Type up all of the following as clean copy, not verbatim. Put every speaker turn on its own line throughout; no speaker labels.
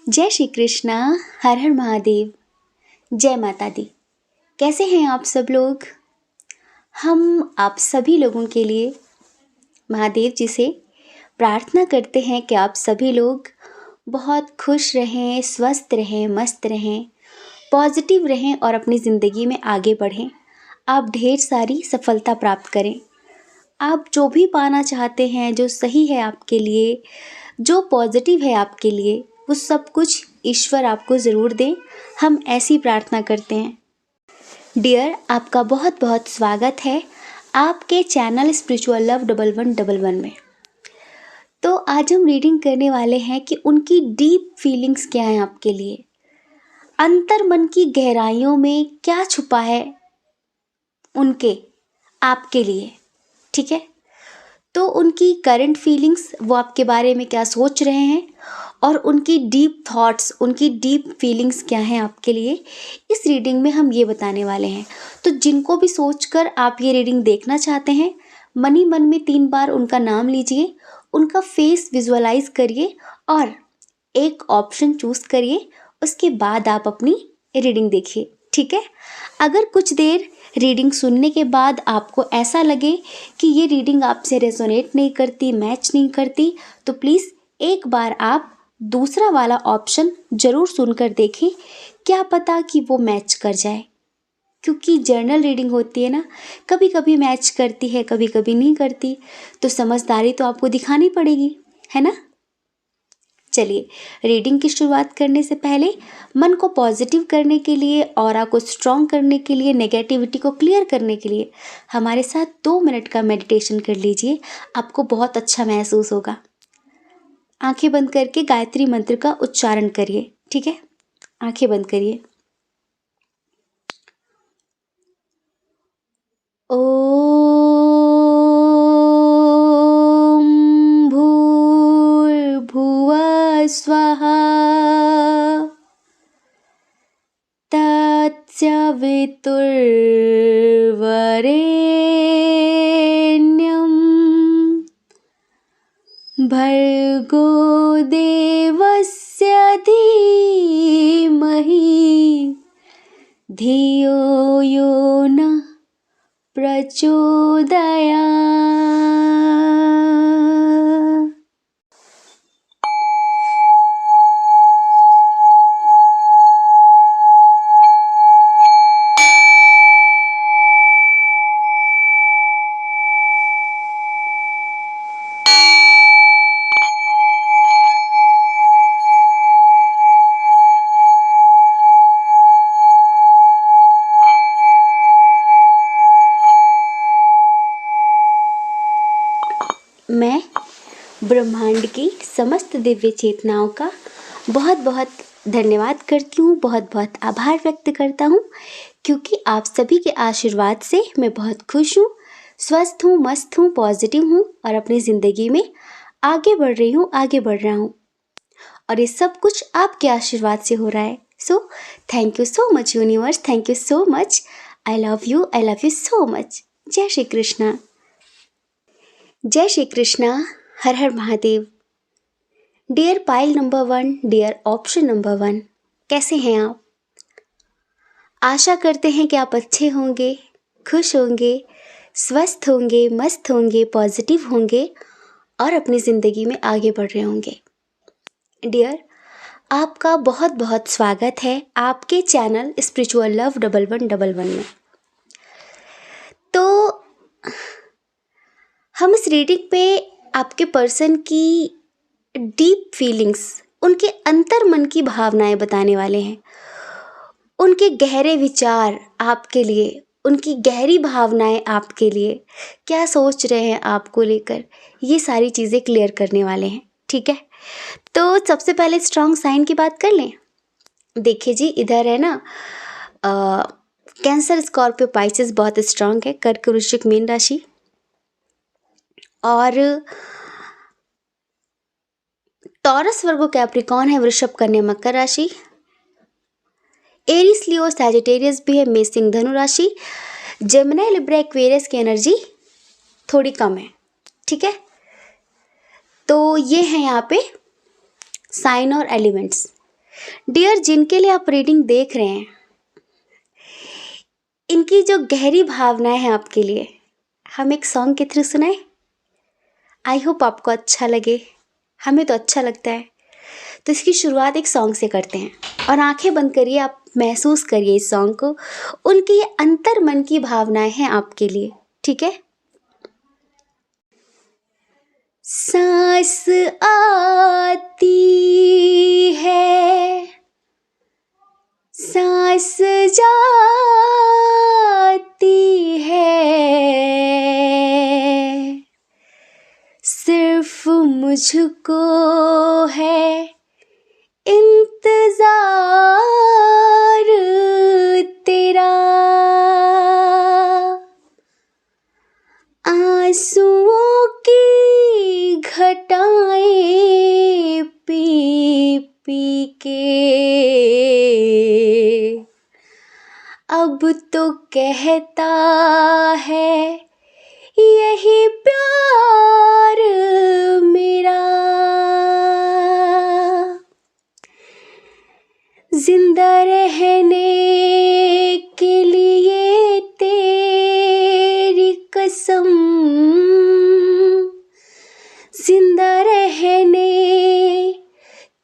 जय श्री कृष्णा। हर हर महादेव। जय माता दी। कैसे हैं आप सब लोग? हम आप सभी लोगों के लिए महादेव जी से प्रार्थना करते हैं कि आप सभी लोग बहुत खुश रहें, स्वस्थ रहें, मस्त रहें, पॉजिटिव रहें और अपनी ज़िंदगी में आगे बढ़ें। आप ढेर सारी सफलता प्राप्त करें। आप जो भी पाना चाहते हैं, जो सही है आपके लिए, जो पॉजिटिव है आपके लिए, वो सब कुछ ईश्वर आपको ज़रूर दें। हम ऐसी प्रार्थना करते हैं। डियर, आपका बहुत बहुत स्वागत है आपके चैनल स्पिरिचुअल लव 1111 में। तो आज हम रीडिंग करने वाले हैं कि उनकी डीप फीलिंग्स क्या हैं आपके लिए, अंतर मन की गहराइयों में क्या छुपा है उनके आपके लिए। ठीक है, तो उनकी करंट फीलिंग्स, वो आपके बारे में क्या सोच रहे हैं और उनकी डीप थॉट्स, उनकी डीप फीलिंग्स क्या हैं आपके लिए, इस रीडिंग में हम ये बताने वाले हैं। तो जिनको भी सोचकर आप ये रीडिंग देखना चाहते हैं, मन ही मन में 3 बार उनका नाम लीजिए, उनका फेस विजुअलाइज करिए और एक ऑप्शन चूज़ करिए। उसके बाद आप अपनी रीडिंग देखिए। ठीक है, अगर कुछ देर रीडिंग सुनने के बाद आपको ऐसा लगे कि ये रीडिंग आपसे रेजोनेट नहीं करती, मैच नहीं करती, तो प्लीज़ एक बार आप दूसरा वाला ऑप्शन ज़रूर सुनकर देखें, क्या पता कि वो मैच कर जाए। क्योंकि जर्नल रीडिंग होती है ना, कभी कभी मैच करती है, कभी कभी नहीं करती, तो समझदारी तो आपको दिखानी पड़ेगी, है ना। चलिए, रीडिंग की शुरुआत करने से पहले मन को पॉजिटिव करने के लिए, ऑरा को स्ट्रॉन्ग करने के लिए, नेगेटिविटी को क्लियर करने के लिए हमारे साथ 2 मिनट का मेडिटेशन कर लीजिए। आपको बहुत अच्छा महसूस होगा। आंखें बंद करके गायत्री मंत्र का उच्चारण करिए। ठीक है, आंखें बंद करिए। ओम भूर्भुवः स्वः तत्सवितुर्वरेण्यं भर्गो देवस्य धीमहि धियो यो नः प्रचोदयात्। मैं ब्रह्मांड की समस्त दिव्य चेतनाओं का बहुत बहुत धन्यवाद करती हूँ, बहुत बहुत आभार व्यक्त करता हूँ, क्योंकि आप सभी के आशीर्वाद से मैं बहुत खुश हूँ, स्वस्थ हूँ, मस्त हूँ, पॉजिटिव हूँ और अपनी ज़िंदगी में आगे बढ़ रही हूँ, आगे बढ़ रहा हूँ। और ये सब कुछ आपके आशीर्वाद से हो रहा है। So thank you so much universe, thank you so much. I love you so much. जय श्री कृष्णा। जय श्री कृष्णा। हर हर Mahadev. Dear pile number 1, dear option number 1, कैसे हैं आप? आशा करते हैं कि आप अच्छे होंगे, खुश होंगे, स्वस्थ होंगे, मस्त होंगे, पॉजिटिव होंगे और अपनी ज़िंदगी में आगे बढ़ रहे होंगे। डियर, आपका बहुत बहुत स्वागत है आपके चैनल स्पिरिचुअल लव 1111 में। तो हम इस रीडिंग पे आपके पर्सन की डीप फीलिंग्स, उनके अंतर मन की भावनाएं बताने वाले हैं, उनके गहरे विचार आपके लिए, उनकी गहरी भावनाएं आपके लिए, क्या सोच रहे हैं आपको लेकर, ये सारी चीज़ें क्लियर करने वाले हैं। ठीक है, तो सबसे पहले स्ट्रॉन्ग साइन की बात कर लें। देखिए जी, इधर है ना कैंसर, स्कॉर्पियो, पाइसेस बहुत स्ट्रांग है, कर्क, वृश्चिक, मीन राशि, और टॉरस, वर्गो, कैप्रिकॉर्न है, वृषभ, कन्या, मकर राशि, एरिस, लियो, सैजिटेरियस भी है, मेष, सिंह, धनु राशि, जेमिनी, लिब्रा, एक्वेरियस की एनर्जी थोड़ी कम है। ठीक है, तो ये है यहाँ पे साइन और एलिमेंट्स। डियर, जिनके लिए आप रीडिंग देख रहे हैं, इनकी जो गहरी भावनाएं हैं आपके लिए, हम एक सॉन्ग के थ्रू सुनाए। आई होप आपको अच्छा लगे, हमें तो अच्छा लगता है। तो इसकी शुरुआत एक सॉन्ग से करते हैं और आंखें बंद करिए, आप महसूस करिए इस सॉन्ग को। उनकी ये अंतर मन की भावनाएं हैं आपके लिए, ठीक है। सांस आती है, सांस जाती है, सिर्फ मुझको है इंतजार तेरा, आंसुओं की घटाएं पी पी के अब तो कहता है यही प्यार मेरा, जिंदा रहने के लिए तेरी कसम, जिंदा रहने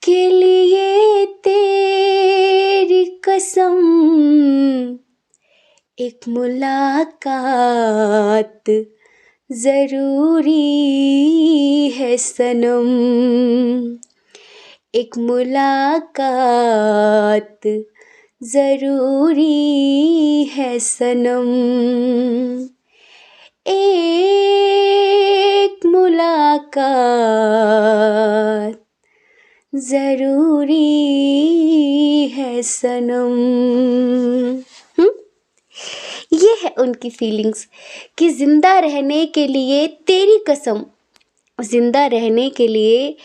के लिए तेरी कसम, एक मुलाकात जरूरी है सनम, एक मुलाकात जरूरी है सनम, एक मुलाकात जरूरी है सनम। ये है उनकी फीलिंग्स कि जिंदा रहने के लिए तेरी कसम, जिंदा रहने के लिए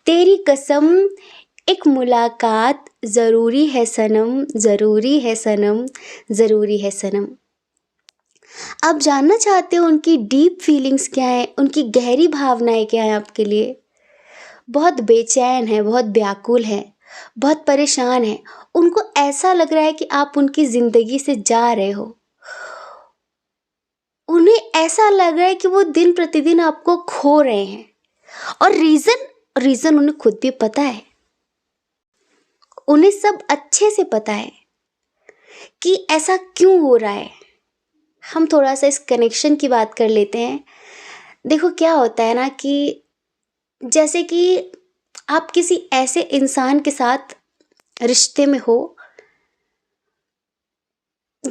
तेरी कसम, एक मुलाकात ज़रूरी है सनम, ज़रूरी है सनम, ज़रूरी है सनम। आप जानना चाहते हो उनकी डीप फीलिंग्स क्या है, उनकी गहरी भावनाएं क्या हैं आपके लिए। बहुत बेचैन है, बहुत व्याकुल है, बहुत परेशान है। उनको ऐसा लग रहा है कि आप उनकी ज़िंदगी से जा रहे हो। उन्हें ऐसा लग रहा है कि वो दिन प्रतिदिन आपको खो रहे हैं, और रीज़न उन्हें खुद भी पता है। उन्हें सब अच्छे से पता है कि ऐसा क्यों हो रहा है। हम थोड़ा सा इस कनेक्शन की बात कर लेते हैं। देखो क्या होता है ना कि जैसे कि आप किसी ऐसे इंसान के साथ रिश्ते में हो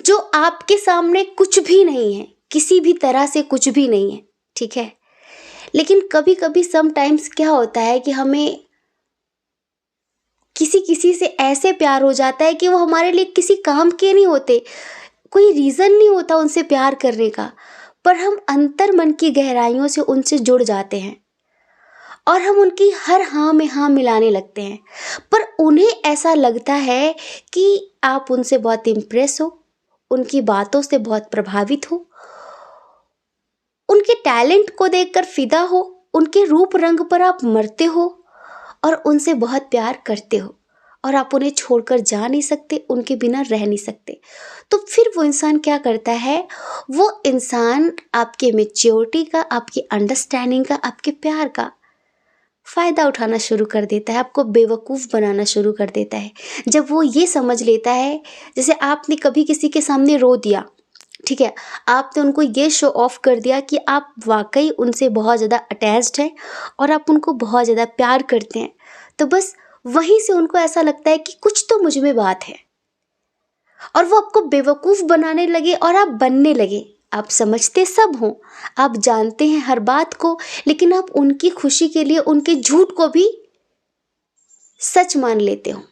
जो आपके सामने कुछ भी नहीं है, किसी भी तरह से कुछ भी नहीं है, ठीक है। लेकिन कभी कभी समटाइम्स क्या होता है कि हमें किसी से ऐसे प्यार हो जाता है कि वो हमारे लिए किसी काम के नहीं होते, कोई रीज़न नहीं होता उनसे प्यार करने का, पर हम अंतर मन की गहराइयों से उनसे जुड़ जाते हैं और हम उनकी हर हाँ में हाँ मिलाने लगते हैं। पर उन्हें ऐसा लगता है कि आप उनसे बहुत इम्प्रेस हो, उनकी बातों से बहुत प्रभावित हो, उनके टैलेंट को देखकर फिदा हो, उनके रूप रंग पर आप मरते हो और उनसे बहुत प्यार करते हो, और आप उन्हें छोड़कर जा नहीं सकते, उनके बिना रह नहीं सकते। तो फिर वो इंसान क्या करता है, वो इंसान आपके मैच्योरिटी का, आपकी अंडरस्टैंडिंग का, आपके प्यार का फ़ायदा उठाना शुरू कर देता है, आपको बेवकूफ़ बनाना शुरू कर देता है। जब वो ये समझ लेता है, जैसे आपने कभी किसी के सामने रो दिया, ठीक है, आपने उनको ये शो ऑफ कर दिया कि आप वाकई उनसे बहुत ज़्यादा अटैच्ड हैं और आप उनको बहुत ज़्यादा प्यार करते हैं, तो बस वहीं से उनको ऐसा लगता है कि कुछ तो मुझ में बात है, और वो आपको बेवकूफ़ बनाने लगे और आप बनने लगे। आप समझते सब हो, आप जानते हैं हर बात को, लेकिन आप उनकी खुशी के लिए उनके झूठ को भी सच मान लेते हो,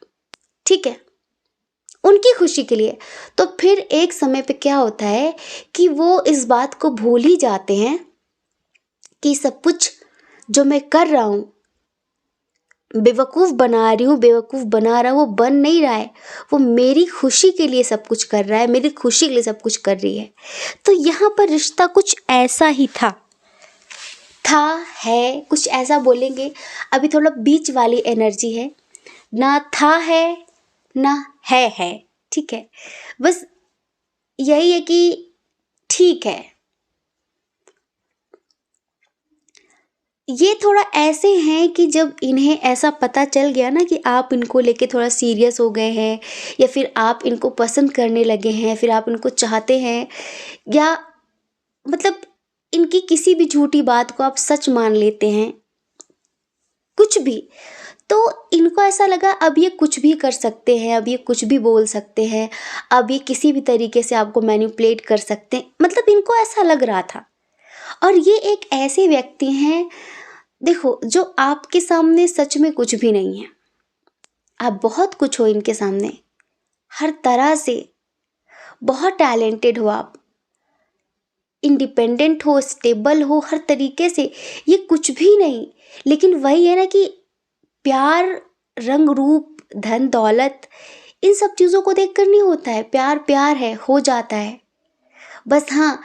ठीक है, उनकी खुशी के लिए। तो फिर एक समय पे क्या होता है कि वो इस बात को भूल ही जाते हैं कि सब कुछ जो मैं कर रहा हूँ, बेवकूफ़ बना रही हूँ, बेवकूफ़ बना रहा हूँ, वो बन नहीं रहा है, वो मेरी खुशी के लिए सब कुछ कर रहा है, मेरी खुशी के लिए सब कुछ कर रही है। तो यहाँ पर रिश्ता कुछ ऐसा ही था है, कुछ ऐसा बोलेंगे, अभी थोड़ा बीच वाली एनर्जी है, ना था है ना है, ठीक है। बस यही है कि ठीक है, ये थोड़ा ऐसे हैं कि जब इन्हें ऐसा पता चल गया ना कि आप इनको लेके थोड़ा सीरियस हो गए हैं, या फिर आप इनको पसंद करने लगे हैं, फिर आप इनको चाहते हैं, या मतलब इनकी किसी भी झूठी बात को आप सच मान लेते हैं, कुछ भी, तो इनको ऐसा लगा अब ये कुछ भी कर सकते हैं, अब ये कुछ भी बोल सकते हैं, अब ये किसी भी तरीके से आपको मैनिपुलेट कर सकते हैं, मतलब इनको ऐसा लग रहा था। और ये एक ऐसे व्यक्ति हैं, देखो, जो आपके सामने सच में कुछ भी नहीं है। आप बहुत कुछ हो इनके सामने, हर तरह से बहुत टैलेंटेड हो आप, इंडिपेंडेंट हो, स्टेबल हो, हर तरीके से ये कुछ भी नहीं। लेकिन वही है ना कि प्यार, रंग रूप, धन दौलत, इन सब चीज़ों को देखकर नहीं होता है। प्यार प्यार है, हो जाता है। बस हाँ,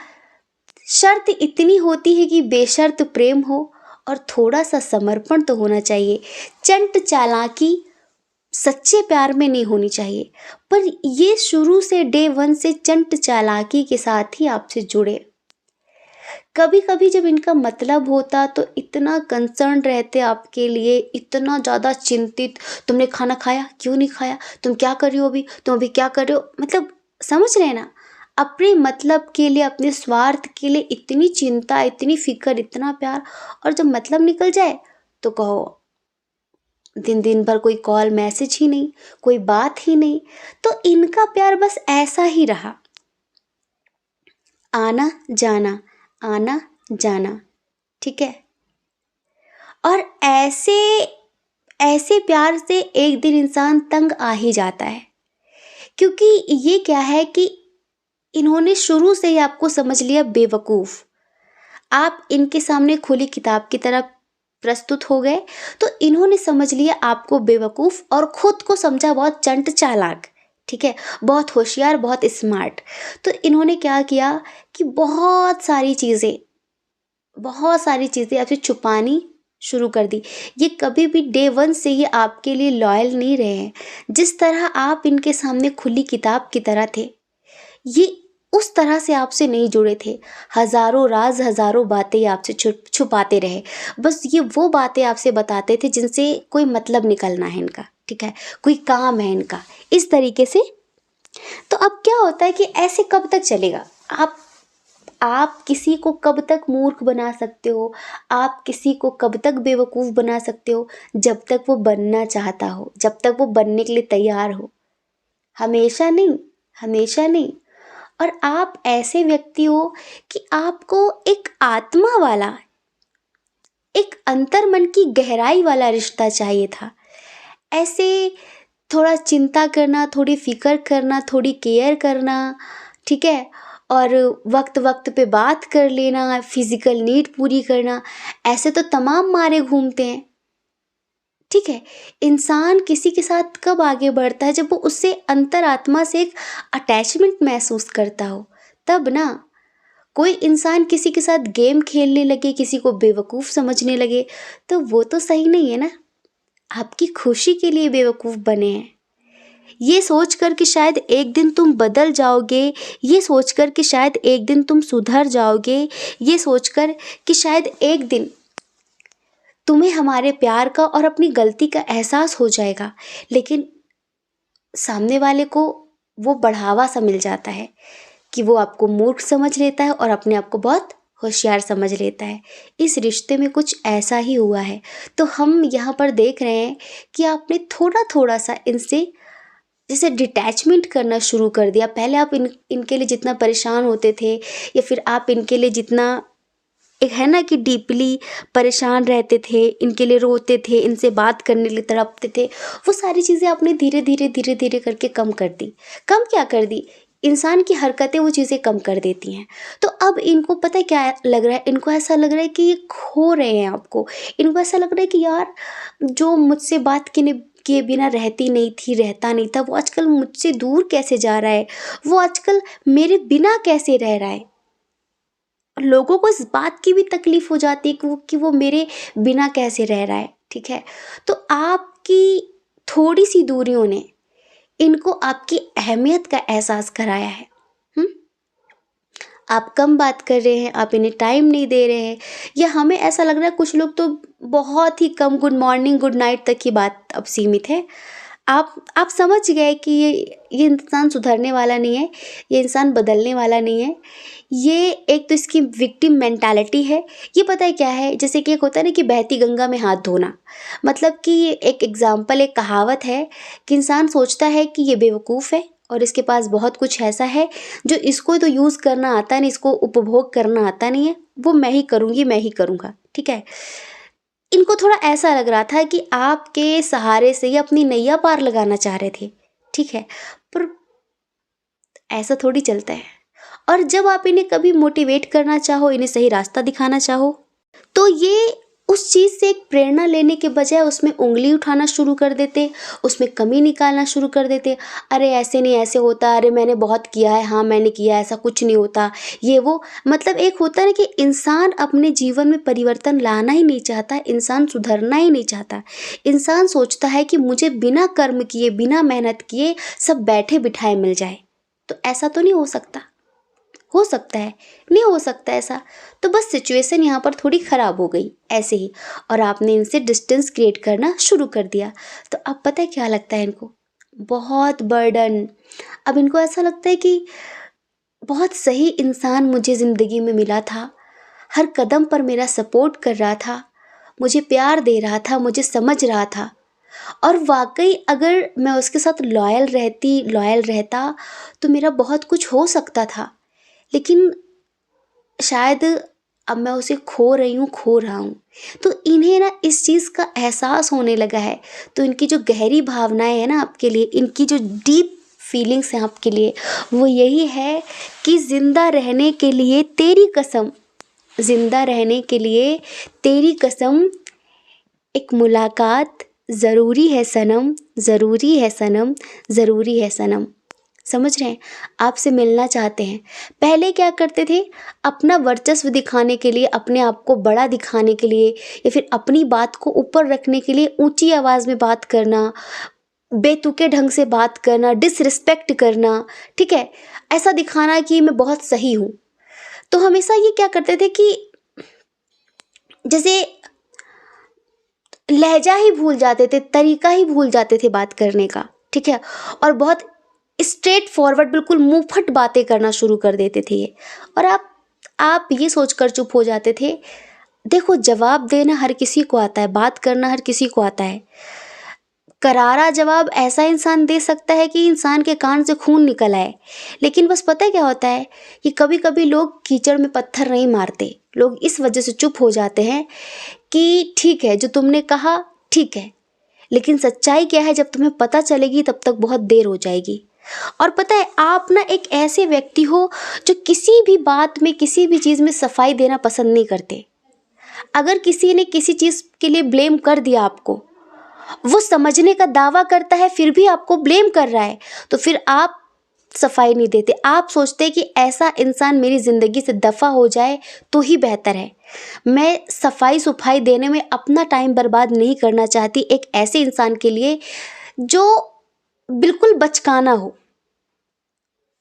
शर्त इतनी होती है कि बेशर्त प्रेम हो और थोड़ा सा समर्पण तो होना चाहिए। चंट चालाकी सच्चे प्यार में नहीं होनी चाहिए। पर ये शुरू से डे वन से चंट चालाकी के साथ ही आपसे जुड़े। कभी कभी जब इनका मतलब होता तो इतना कंसर्न रहते आपके लिए, इतना ज़्यादा चिंतित, तुमने खाना खाया, क्यों नहीं खाया, तुम क्या कर रही हो अभी, तुम अभी क्या कर रहे हो, मतलब समझ रहे हैं ना। अपने मतलब के लिए, अपने स्वार्थ के लिए इतनी चिंता, इतनी फिक्र, इतना प्यार, और जब मतलब निकल जाए तो कहो दिन दिन भर कोई कॉल मैसेज ही नहीं, कोई बात ही नहीं। तो इनका प्यार बस ऐसा ही रहा, आना जाना, आना जाना, ठीक है। और ऐसे ऐसे प्यार से एक दिन इंसान तंग आ ही जाता है, क्योंकि ये क्या है कि इन्होंने शुरू से ही आपको समझ लिया बेवकूफ़। आप इनके सामने खुली किताब की तरह प्रस्तुत हो गए, तो इन्होंने समझ लिया आपको बेवकूफ़ और खुद को समझा बहुत चंट चालाक, ठीक है, बहुत होशियार, बहुत स्मार्ट। तो इन्होंने क्या किया कि बहुत सारी चीज़ें आपसे छुपानी शुरू कर दी। ये कभी भी डे वन से ही आपके लिए लॉयल नहीं रहे हैं। जिस तरह आप इनके सामने खुली किताब की तरह थे, ये उस तरह से आपसे नहीं जुड़े थे। हज़ारों राज़, हज़ारों बातें आपसे छुपाते रहे। बस ये वो बातें आपसे बताते थे जिनसे कोई मतलब निकलना है इनका, ठीक है, कोई काम है इनका, इस तरीके से। तो अब क्या होता है कि ऐसे कब तक चलेगा? आप किसी को कब तक मूर्ख बना सकते हो, आप किसी को कब तक बेवकूफ़ बना सकते हो? जब तक वो बनना चाहता हो, जब तक वो बनने के लिए तैयार हो। हमेशा नहीं, हमेशा नहीं। और आप ऐसे व्यक्ति हो कि आपको एक आत्मा वाला, एक अंतर्मन की गहराई वाला रिश्ता चाहिए था। ऐसे थोड़ा चिंता करना, थोड़ी फ़िक्र करना, थोड़ी केयर करना, ठीक है? और वक्त वक्त पे बात कर लेना, फिज़िकल नीड पूरी करना, ऐसे तो तमाम मारे घूमते हैं, ठीक है। इंसान किसी के साथ कब आगे बढ़ता है, जब वो उससे अंतरात्मा से एक अटैचमेंट महसूस करता हो, तब ना। कोई इंसान किसी के साथ गेम खेलने लगे, किसी को बेवकूफ़ समझने लगे, तो वो तो सही नहीं है ना। आपकी खुशी के लिए बेवकूफ़ बने हैं, ये सोचकर कि शायद एक दिन तुम बदल जाओगे, ये सोचकर कि शायद एक दिन तुम सुधर जाओगे, ये सोचकर कि शायद एक दिन तुम्हें हमारे प्यार का और अपनी गलती का एहसास हो जाएगा। लेकिन सामने वाले को वो बढ़ावा सा मिल जाता है कि वो आपको मूर्ख समझ लेता है और अपने आप को बहुत होशियार समझ लेता है। इस रिश्ते में कुछ ऐसा ही हुआ है। तो हम यहाँ पर देख रहे हैं कि आपने थोड़ा थोड़ा सा इनसे जैसे डिटैचमेंट करना शुरू कर दिया। पहले आप इनके लिए जितना परेशान होते थे, या फिर आप इनके लिए जितना, एक है ना कि डीपली परेशान रहते थे, इनके लिए रोते थे, इनसे बात करने के लिए तड़पते थे, वो सारी चीज़ें आपने धीरे धीरे करके कम कर दी। कम क्या कर दी, इंसान की हरकतें वो चीज़ें कम कर देती हैं। तो अब इनको पता है क्या लग रहा है, इनको ऐसा लग रहा है कि ये खो रहे हैं आपको। इनको ऐसा लग रहा है कि यार, जो मुझसे बात किए बिना रहती नहीं थी, रहता नहीं था, वो आजकल मुझसे दूर कैसे जा रहा है, वो आजकल मेरे बिना कैसे रह रहा है। लोगों को इस बात की भी तकलीफ हो जाती है कि वो मेरे बिना कैसे रह रहा है, ठीक है। तो आपकी थोड़ी सी दूरियों ने इनको आपकी अहमियत का एहसास कराया है। आप कम बात कर रहे हैं, आप इन्हें टाइम नहीं दे रहे हैं, या हमें ऐसा लग रहा है कुछ लोग तो बहुत ही कम गुड मॉर्निंग गुड नाइट तक की बात अब सीमित है। आप समझ गए कि ये इंसान सुधरने वाला नहीं है, ये इंसान बदलने वाला नहीं है। ये एक तो इसकी विक्टिम मेंटालिटी है। ये पता है क्या है, जैसे कि एक होता है ना कि बहती गंगा में हाथ धोना, मतलब कि ये एक एग्जाम्पल, एक कहावत है कि इंसान सोचता है कि ये बेवकूफ़ है और इसके पास बहुत कुछ ऐसा है जो इसको तो यूज़ करना आता नहीं, इसको उपभोग करना आता नहीं है, वो मैं ही करूँगी, मैं ही करूँगा, ठीक है। इनको थोड़ा ऐसा लग रहा था कि आपके सहारे से ये अपनी नैया पार लगाना चाह रहे थे, ठीक है, पर ऐसा थोड़ी चलता है। और जब आप इन्हें कभी मोटिवेट करना चाहो, इन्हें सही रास्ता दिखाना चाहो, तो ये उस चीज़ से एक प्रेरणा लेने के बजाय उसमें उँगली उठाना शुरू कर देते, उसमें कमी निकालना शुरू कर देते। अरे ऐसे नहीं, ऐसे होता, अरे मैंने बहुत किया है, हाँ मैंने किया, ऐसा कुछ नहीं होता, ये वो। मतलब एक होता है ना कि इंसान अपने जीवन में परिवर्तन लाना ही नहीं चाहता, इंसान सुधरना ही नहीं चाहता। इंसान सोचता है कि मुझे बिना कर्म किए, बिना मेहनत किए सब बैठे बिठाए मिल जाए। तो ऐसा तो नहीं हो सकता है, नहीं हो सकता ऐसा। तो बस सिचुएशन यहाँ पर थोड़ी ख़राब हो गई ऐसे ही, और आपने इनसे डिस्टेंस क्रिएट करना शुरू कर दिया। तो अब पता है क्या लगता है इनको, बहुत बर्डन। अब इनको ऐसा लगता है कि बहुत सही इंसान मुझे ज़िंदगी में मिला था, हर कदम पर मेरा सपोर्ट कर रहा था, मुझे प्यार दे रहा था, मुझे समझ रहा था, और वाकई अगर मैं उसके साथ लॉयल रहता तो मेरा बहुत कुछ हो सकता था। लेकिन शायद अब मैं उसे खो रहा हूँ। तो इन्हें ना इस चीज़ का एहसास होने लगा है। तो इनकी जो गहरी भावनाएं हैं ना आपके लिए, इनकी जो डीप फीलिंग्स हैं आपके लिए, वो यही है कि ज़िंदा रहने के लिए तेरी कसम, ज़िंदा रहने के लिए तेरी कसम, एक मुलाकात ज़रूरी है सनम, ज़रूरी है सनम, ज़रूरी है सनम। समझ रहे हैं, आपसे मिलना चाहते हैं। पहले क्या करते थे, अपना वर्चस्व दिखाने के लिए, अपने आप को बड़ा दिखाने के लिए, या फिर अपनी बात को ऊपर रखने के लिए ऊंची आवाज़ में बात करना, बेतुके ढंग से बात करना, डिसरिस्पेक्ट करना, ठीक है, ऐसा दिखाना कि मैं बहुत सही हूँ। तो हमेशा ये क्या करते थे कि जैसे लहजा ही भूल जाते थे, तरीका ही भूल जाते थे बात करने का, ठीक है, और बहुत स्ट्रेट फॉरवर्ड बिल्कुल मुंहफट बातें करना शुरू कर देते थे ये। और आप ये सोचकर चुप हो जाते थे। देखो, जवाब देना हर किसी को आता है, बात करना हर किसी को आता है। करारा जवाब ऐसा इंसान दे सकता है कि इंसान के कान से खून निकल आए। लेकिन बस पता है क्या होता है कि कभी कभी लोग कीचड़ में पत्थर नहीं मारते, लोग इस वजह से चुप हो जाते हैं कि ठीक है जो तुमने कहा ठीक है, लेकिन सच्चाई क्या है जब तुम्हें पता चलेगी तब तक बहुत देर हो जाएगी। और पता है, आप ना एक ऐसे व्यक्ति हो जो किसी भी बात में, किसी भी चीज़ में सफाई देना पसंद नहीं करते। अगर किसी ने किसी चीज़ के लिए ब्लेम कर दिया आपको, वो समझने का दावा करता है फिर भी आपको ब्लेम कर रहा है, तो फिर आप सफाई नहीं देते। आप सोचते हैं कि ऐसा इंसान मेरी ज़िंदगी से दफ़ा हो जाए तो ही बेहतर है। मैं सफाई देने में अपना टाइम बर्बाद नहीं करना चाहती एक ऐसे इंसान के लिए जो बिल्कुल बचकाना हो,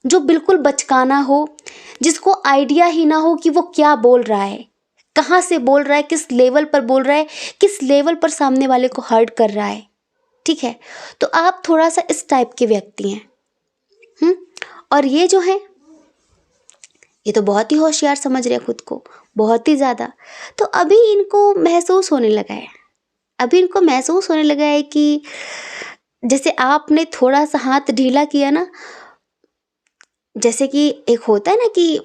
जो बिल्कुल बचकाना हो, जिसको आइडिया ही ना हो कि वो क्या बोल रहा है, कहाँ से बोल रहा है, किस लेवल पर बोल रहा है, किस लेवल पर सामने वाले को हर्ट कर रहा है, ठीक है। तो आप थोड़ा सा इस टाइप के व्यक्ति हैं। और ये जो है, ये तो बहुत ही होशियार समझ रहे हैं खुद को, बहुत ही ज़्यादा। तो अभी इनको महसूस होने लगा है कि जैसे आपने थोड़ा सा हाथ ढीला किया ना, जैसे कि एक होता है ना कि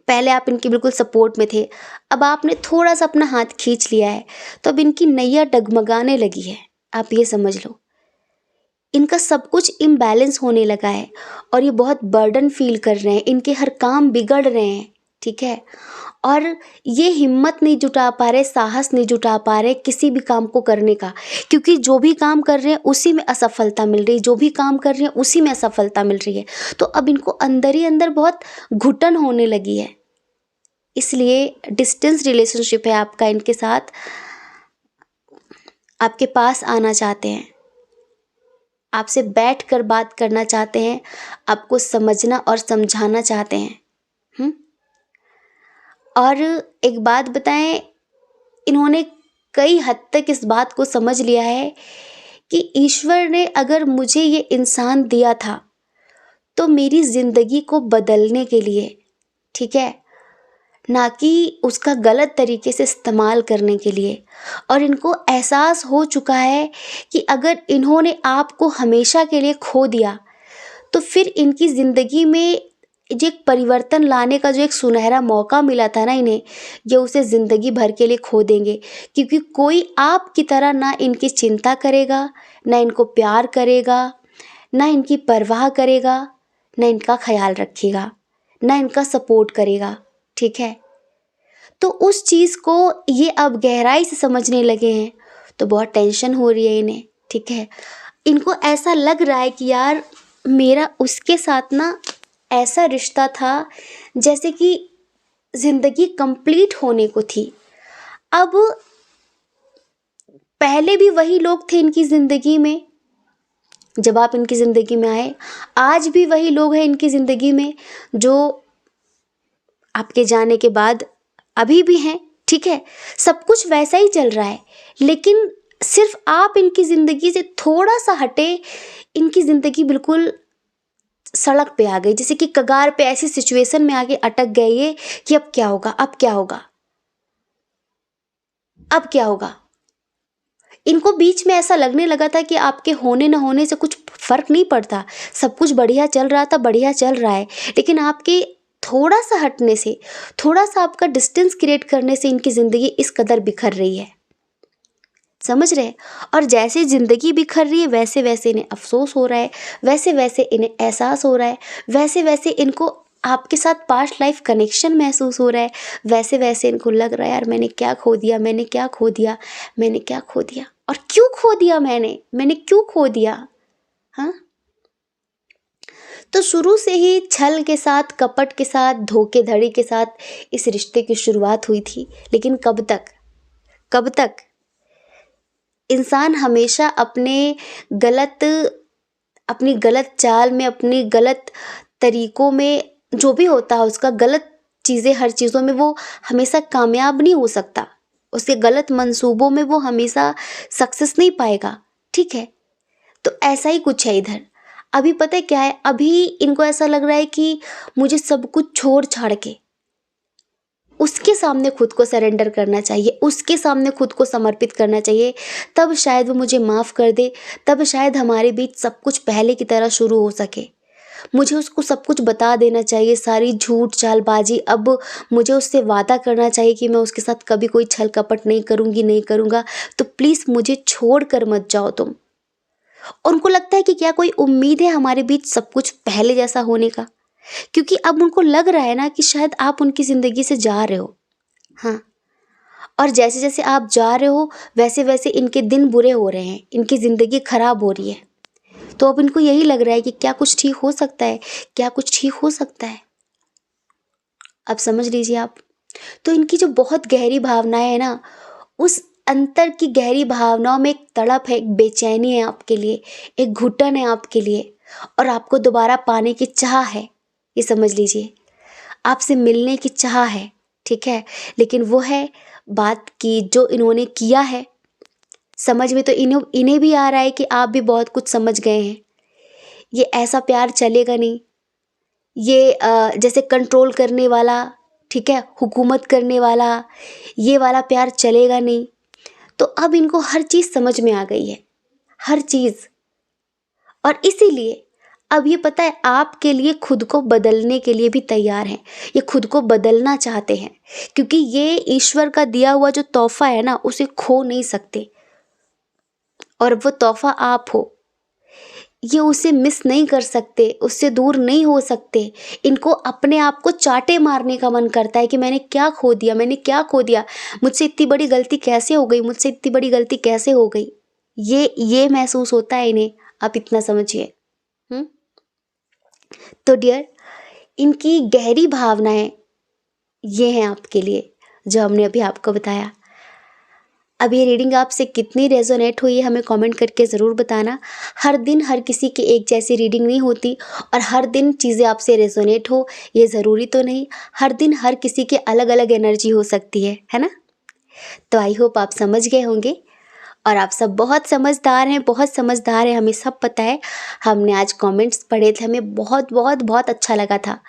पहले आप इनकी बिल्कुल सपोर्ट में थे, अब आपने थोड़ा सा अपना हाथ खींच लिया है, तो अब इनकी नैया डगमगाने लगी है। आप ये समझ लो, इनका सब कुछ इम्बैलेंस होने लगा है और ये बहुत बर्डन फील कर रहे हैं, इनके हर काम बिगड़ रहे हैं, ठीक है। और ये हिम्मत नहीं जुटा पा रहे, साहस नहीं जुटा पा रहे किसी भी काम को करने का, क्योंकि जो भी काम कर रहे हैं उसी में असफलता मिल रही, जो भी काम कर रहे हैं उसी में असफलता मिल रही है। तो अब इनको अंदर ही अंदर बहुत घुटन होने लगी है। इसलिए डिस्टेंस रिलेशनशिप है आपका इनके साथ, आपके पास आना चाहते हैं। आपसे बैठकर बात करना चाहते हैं, आपको समझना और समझाना चाहते हैं। और एक बात बताएं, इन्होंने कई हद तक इस बात को समझ लिया है कि ईश्वर ने अगर मुझे ये इंसान दिया था तो मेरी ज़िंदगी को बदलने के लिए, ठीक है, ना कि उसका गलत तरीके से इस्तेमाल करने के लिए। और इनको एहसास हो चुका है कि अगर इन्होंने आपको हमेशा के लिए खो दिया तो फिर इनकी ज़िंदगी में जो एक परिवर्तन लाने का जो एक सुनहरा मौका मिला था ना इन्हें, ये उसे ज़िंदगी भर के लिए खो देंगे। क्योंकि कोई आपकी तरह ना इनकी चिंता करेगा, ना इनको प्यार करेगा, ना इनकी परवाह करेगा, ना इनका ख्याल रखेगा, ना इनका सपोर्ट करेगा, ठीक है। तो उस चीज़ को ये अब गहराई से समझने लगे हैं, तो बहुत टेंशन हो रही है इन्हें, ठीक है। इनको ऐसा लग रहा है कि यार मेरा उसके साथ ना ऐसा रिश्ता था जैसे कि ज़िंदगी कंप्लीट होने को थी। अब पहले भी वही लोग थे इनकी ज़िंदगी में जब आप इनकी ज़िंदगी में आए, आज भी वही लोग हैं इनकी ज़िंदगी में जो आपके जाने के बाद अभी भी हैं, ठीक है। सब कुछ वैसा ही चल रहा है, लेकिन सिर्फ आप इनकी ज़िंदगी से थोड़ा सा हटे, इनकी ज़िंदगी बिल्कुल सड़क पे आ गई, जैसे कि कगार पे, ऐसी सिचुएशन में आके अटक गए ये कि अब क्या होगा, अब क्या होगा, अब क्या होगा। इनको बीच में ऐसा लगने लगा था कि आपके होने न होने से कुछ फर्क नहीं पड़ता, सब कुछ बढ़िया चल रहा था, बढ़िया चल रहा है, लेकिन आपके थोड़ा सा हटने से, थोड़ा सा आपका डिस्टेंस क्रिएट करने से इनकी ज़िंदगी इस कदर बिखर रही है, समझ रहे हैं। और जैसे ज़िंदगी बिखर रही है वैसे वैसे इन्हें अफसोस हो रहा है, वैसे वैसे इन्हें एहसास हो रहा है, वैसे वैसे इनको आपके साथ पास्ट लाइफ कनेक्शन महसूस हो रहा है, वैसे वैसे इनको लग रहा है यार मैंने क्या खो दिया, मैंने क्या खो दिया, मैंने क्या खो दिया, और क्यों खो दिया, मैंने क्यों खो दिया। हाँ, तो शुरू से ही छल के साथ, कपट के साथ, धोखेधड़ी के साथ इस रिश्ते की शुरुआत हुई थी। लेकिन कब तक, कब तक। इंसान हमेशा गलत अपनी गलत चाल में, अपनी गलत तरीकों में, जो भी होता है उसका गलत चीज़ें, हर चीज़ों में वो हमेशा कामयाब नहीं हो सकता, उसके गलत मंसूबों में वो हमेशा सक्सेस नहीं पाएगा, ठीक है। तो ऐसा ही कुछ है इधर। अभी पता है क्या है, अभी इनको ऐसा लग रहा है कि मुझे सब कुछ छोड़ छाड़ के उसके सामने खुद को सरेंडर करना चाहिए, उसके सामने खुद को समर्पित करना चाहिए, तब शायद वो मुझे माफ़ कर दे, तब शायद हमारे बीच सब कुछ पहले की तरह शुरू हो सके। मुझे उसको सब कुछ बता देना चाहिए, सारी झूठ चालबाजी। अब मुझे उससे वादा करना चाहिए कि मैं उसके साथ कभी कोई छल कपट नहीं करूँगी, नहीं करूँगा, तो प्लीज़ मुझे छोड़ कर मत जाओ तुम। और उनको लगता है कि क्या कोई उम्मीद है हमारे बीच सब कुछ पहले जैसा होने का, क्योंकि अब उनको लग रहा है ना कि शायद आप उनकी ज़िंदगी से जा रहे हो। हाँ, और जैसे जैसे आप जा रहे हो वैसे वैसे इनके दिन बुरे हो रहे हैं, इनकी ज़िंदगी खराब हो रही है। तो अब इनको यही लग रहा है कि क्या कुछ ठीक हो सकता है, क्या कुछ ठीक हो सकता है। अब समझ लीजिए आप। तो इनकी जो बहुत गहरी भावनाएं है ना, उस अंतर की गहरी भावनाओं में एक तड़प है, एक बेचैनी है आपके लिए, एक घुटन है आपके लिए, और आपको दोबारा पाने की चाह है, ये समझ लीजिए। आपसे मिलने की चाह है, ठीक है। लेकिन वो है बात की जो इन्होंने किया है, समझ में तो इन्हें भी आ रहा है कि आप भी बहुत कुछ समझ गए हैं। ये ऐसा प्यार चलेगा नहीं, ये जैसे कंट्रोल करने वाला, ठीक है, हुकूमत करने वाला, ये वाला प्यार चलेगा नहीं। तो अब इनको हर चीज़ समझ में आ गई है, हर चीज़। और इसीलिए अब ये पता है आपके लिए खुद को बदलने के लिए भी तैयार हैं, ये खुद को बदलना चाहते हैं, क्योंकि ये ईश्वर का दिया हुआ जो तोहफा है ना, उसे खो नहीं सकते। और वो तोहफा आप हो, ये उसे मिस नहीं कर सकते, उससे दूर नहीं हो सकते। इनको अपने आप को चाटे मारने का मन करता है कि मैंने क्या खो दिया, मैंने क्या खो दिया, मुझसे इतनी बड़ी गलती कैसे हो गई, मुझसे इतनी बड़ी गलती कैसे हो गई। ये महसूस होता है इन्हें, आप इतना समझिए। तो डियर, इनकी गहरी भावनाएं ये हैं आपके लिए, जो हमने अभी आपको बताया। अब ये रीडिंग आपसे कितनी रेजोनेट हुई है हमें कमेंट करके ज़रूर बताना। हर दिन हर किसी की एक जैसी रीडिंग नहीं होती और हर दिन चीज़ें आपसे रेजोनेट हो ये ज़रूरी तो नहीं। हर दिन हर किसी के अलग अलग एनर्जी हो सकती है ना। तो आई होप आप समझ गए होंगे और आप सब बहुत समझदार हैं, बहुत समझदार हैं, हमें सब पता है। हमने आज कमेंट्स पढ़े थे, हमें बहुत बहुत बहुत अच्छा लगा था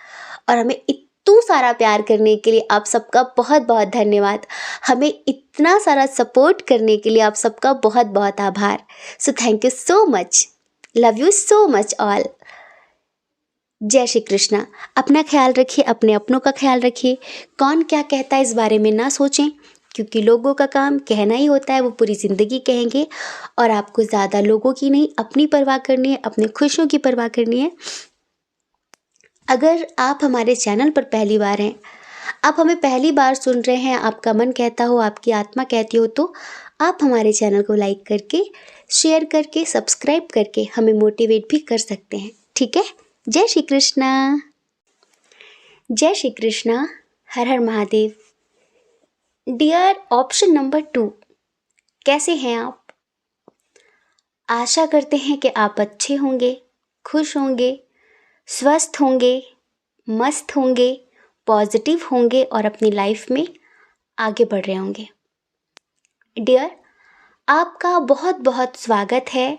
और हमें इतना सारा प्यार करने के लिए आप सबका बहुत बहुत धन्यवाद। हमें इतना सारा सपोर्ट करने के लिए आप सबका बहुत बहुत आभार। सो thank you so much, love you so much all. जय श्री कृष्णा। अपना ख्याल रखिए, अपने अपनों का ख्याल रखिए। कौन क्या कहता है इस बारे में ना सोचें, क्योंकि लोगों का काम कहना ही होता है, वो पूरी ज़िंदगी कहेंगे और आपको ज़्यादा लोगों की नहीं अपनी परवाह करनी है, अपने खुशियों की परवाह करनी है। अगर आप हमारे चैनल पर पहली बार हैं, आप हमें पहली बार सुन रहे हैं, आपका मन कहता हो, आपकी आत्मा कहती हो, तो आप हमारे चैनल को लाइक करके, शेयर करके, सब्सक्राइब करके हमें मोटिवेट भी कर सकते हैं। ठीक है। जय श्री कृष्णा। जय श्री कृष्णा। हर हर महादेव। डियर ऑप्शन नंबर 2, कैसे हैं आप? आशा करते हैं कि आप अच्छे होंगे, खुश होंगे, स्वस्थ होंगे, मस्त होंगे, पॉजिटिव होंगे और अपनी लाइफ में आगे बढ़ रहे होंगे। डियर, आपका बहुत बहुत स्वागत है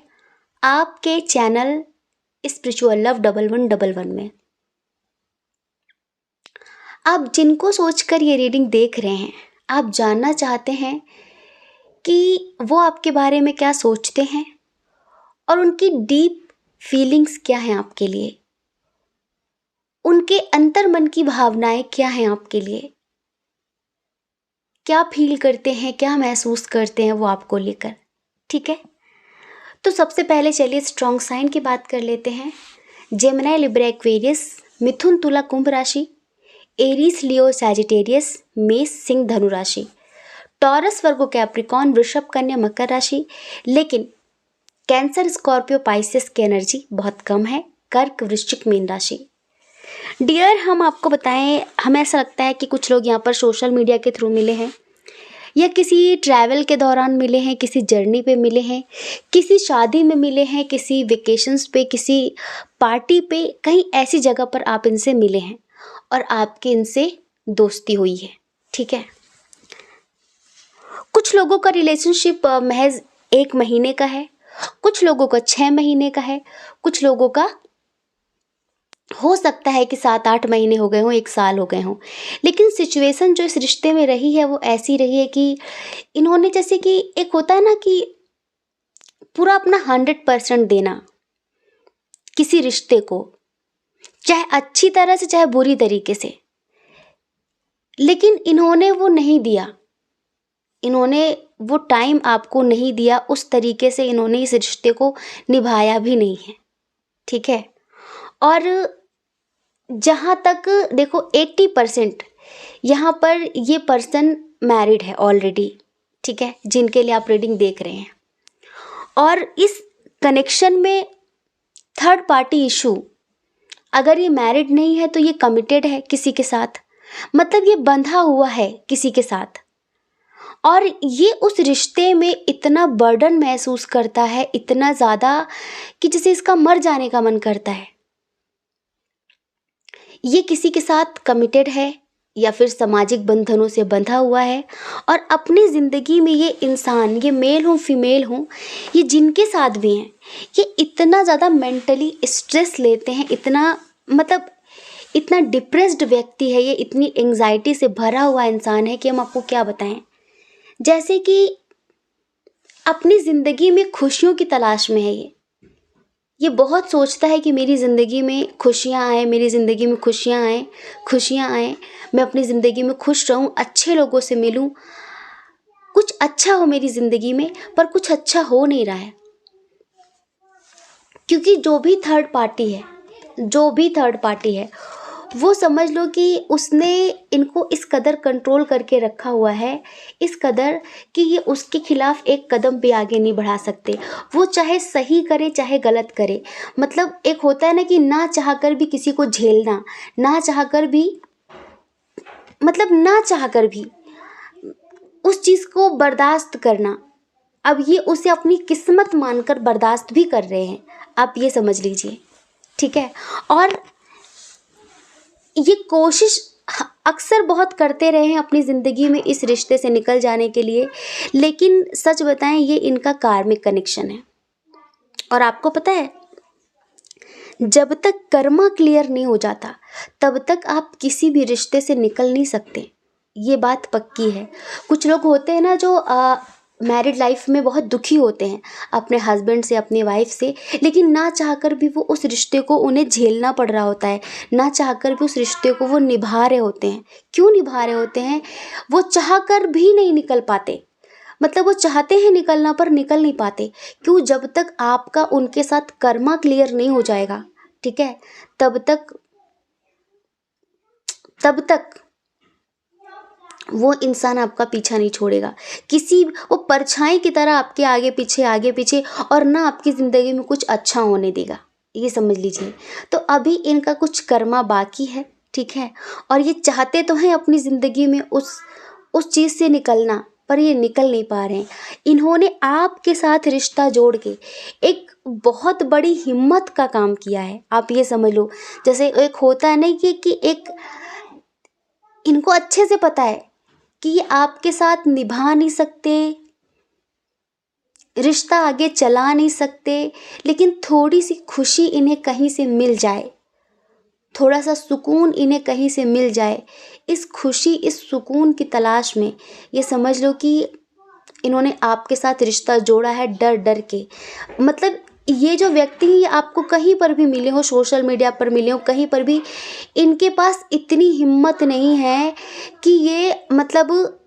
आपके चैनल स्पिरिचुअल लव 1111 में। आप जिनको सोचकर ये रीडिंग देख रहे हैं, आप जानना चाहते हैं कि वो आपके बारे में क्या सोचते हैं और उनकी डीप फीलिंग्स क्या हैं आपके लिए, उनके अंतर मन की भावनाएं क्या हैं आपके लिए, क्या फील करते हैं, क्या महसूस करते हैं वो आपको लेकर। ठीक है। तो सबसे पहले चलिए स्ट्रॉन्ग साइन की बात कर लेते हैं। जेमिनी, लिब्रा, एक्वेरियस, मिथुन, तुला, कुंभ राशि, एरीज, लियो, सैजिटेरियस, मेष, सिंह, धनु राशि, टॉरस, वर्गो, कैप्रिकॉन, वृषभ, कन्या, मकर राशि। लेकिन कैंसर, स्कॉर्पियो, पाइसेस की एनर्जी बहुत कम है। कर्क, वृश्चिक, मीन राशि। डियर, हम आपको बताएं, हमें ऐसा लगता है कि कुछ लोग यहाँ पर सोशल मीडिया के थ्रू मिले हैं या किसी ट्रैवल के दौरान मिले हैं, किसी जर्नी पे मिले हैं, किसी शादी में मिले हैं, किसी वेकेशंस पे, किसी पार्टी पे, कहीं ऐसी जगह पर आप इनसे मिले हैं और आपकी इनसे दोस्ती हुई है। ठीक है। कुछ लोगों का रिलेशनशिप महज 1 महीने का है, कुछ लोगों का 6 महीने का है, कुछ लोगों का हो सकता है कि 7-8 महीने हो गए हों, 1 साल हो गए हों। लेकिन सिचुएशन जो इस रिश्ते में रही है वो ऐसी रही है कि इन्होंने, जैसे कि एक होता है ना कि पूरा अपना 100% देना किसी रिश्ते को, चाहे अच्छी तरह से चाहे बुरी तरीके से, लेकिन इन्होंने वो नहीं दिया, इन्होंने वो टाइम आपको नहीं दिया, उस तरीके से इन्होंने इस रिश्ते को निभाया भी नहीं है। ठीक है। और जहाँ तक देखो 80% यहाँ पर ये पर्सन मैरिड है ऑलरेडी। ठीक है, जिनके लिए आप रीडिंग देख रहे हैं। और इस कनेक्शन में थर्ड पार्टी इशू, अगर ये मैरिड नहीं है तो ये कमिटेड है किसी के साथ, मतलब ये बंधा हुआ है किसी के साथ और ये उस रिश्ते में इतना बर्डन महसूस करता है, इतना ज़्यादा कि जैसे इसका मर जाने का मन करता है। ये किसी के साथ कमिटेड है या फिर सामाजिक बंधनों से बंधा हुआ है और अपनी ज़िंदगी में ये इंसान, ये मेल हो फीमेल हो, ये जिनके साथ भी हैं, ये इतना ज़्यादा मेंटली स्ट्रेस लेते हैं, इतना मतलब इतना डिप्रेस्ड व्यक्ति है ये, इतनी एंग्जाइटी से भरा हुआ इंसान है कि हम आपको क्या बताएं। जैसे कि अपनी ज़िंदगी में खुशियों की तलाश में है ये बहुत सोचता है कि मेरी ज़िंदगी में खुशियाँ आए, मेरी ज़िंदगी में खुशियाँ आए, खुशियाँ आए, मैं अपनी ज़िंदगी में खुश रहूँ, अच्छे लोगों से मिलूँ, कुछ अच्छा हो मेरी ज़िंदगी में, पर कुछ अच्छा हो नहीं रहा है। क्योंकि जो भी थर्ड पार्टी है वो समझ लो कि उसने इनको इस कदर कंट्रोल करके रखा हुआ है, इस कदर कि ये उसके खिलाफ एक कदम भी आगे नहीं बढ़ा सकते। वो चाहे सही करे चाहे गलत करे, मतलब एक होता है ना कि ना चाहकर भी किसी को झेलना, ना चाहकर भी उस चीज़ को बर्दाश्त करना, अब ये उसे अपनी किस्मत मानकर बर्दाश्त भी कर रहे हैं, आप ये समझ लीजिए, ठीक है। और ये कोशिश अक्सर बहुत करते रहे हैं अपनी ज़िंदगी में इस रिश्ते से निकल जाने के लिए, लेकिन सच बताएं ये इनका कार्मिक कनेक्शन है। और आपको पता है, जब तक कर्मा क्लियर नहीं हो जाता तब तक आप किसी भी रिश्ते से निकल नहीं सकते, ये बात पक्की है। कुछ लोग होते हैं ना जो मैरिड लाइफ में बहुत दुखी होते हैं अपने हस्बैंड से, अपनी वाइफ से, लेकिन ना चाहकर भी वो उस रिश्ते को उन्हें झेलना पड़ रहा होता है, ना चाहकर भी उस रिश्ते को वो निभा रहे होते हैं। क्यों निभा रहे होते हैं? वो चाहकर भी नहीं निकल पाते, मतलब वो चाहते हैं निकलना पर निकल नहीं पाते। क्यों? जब तक आपका उनके साथ कर्मा क्लियर नहीं हो जाएगा, ठीक है, तब तक वो इंसान आपका पीछा नहीं छोड़ेगा। वो परछाई की तरह आपके आगे पीछे और ना आपकी ज़िंदगी में कुछ अच्छा होने देगा, ये समझ लीजिए। तो अभी इनका कुछ कर्मा बाकी है, ठीक है, और ये चाहते तो हैं अपनी ज़िंदगी में उस चीज़ से निकलना, पर ये निकल नहीं पा रहे हैं। इन्होंने आपके साथ रिश्ता जोड़ के एक बहुत बड़ी हिम्मत का काम किया है, आप ये समझ लो। जैसे एक होता है ना कि एक इनको अच्छे से पता है कि ये आपके साथ निभा नहीं सकते, रिश्ता आगे चला नहीं सकते, लेकिन थोड़ी सी खुशी इन्हें कहीं से मिल जाए, थोड़ा सा सुकून इन्हें कहीं से मिल जाए, इस खुशी इस सुकून की तलाश में ये समझ लो कि इन्होंने आपके साथ रिश्ता जोड़ा है डर डर के। मतलब ये जो व्यक्ति हैं ये आपको कहीं पर भी मिले हो, सोशल मीडिया पर मिले हो, कहीं पर भी, इनके पास इतनी हिम्मत नहीं है कि ये मतलब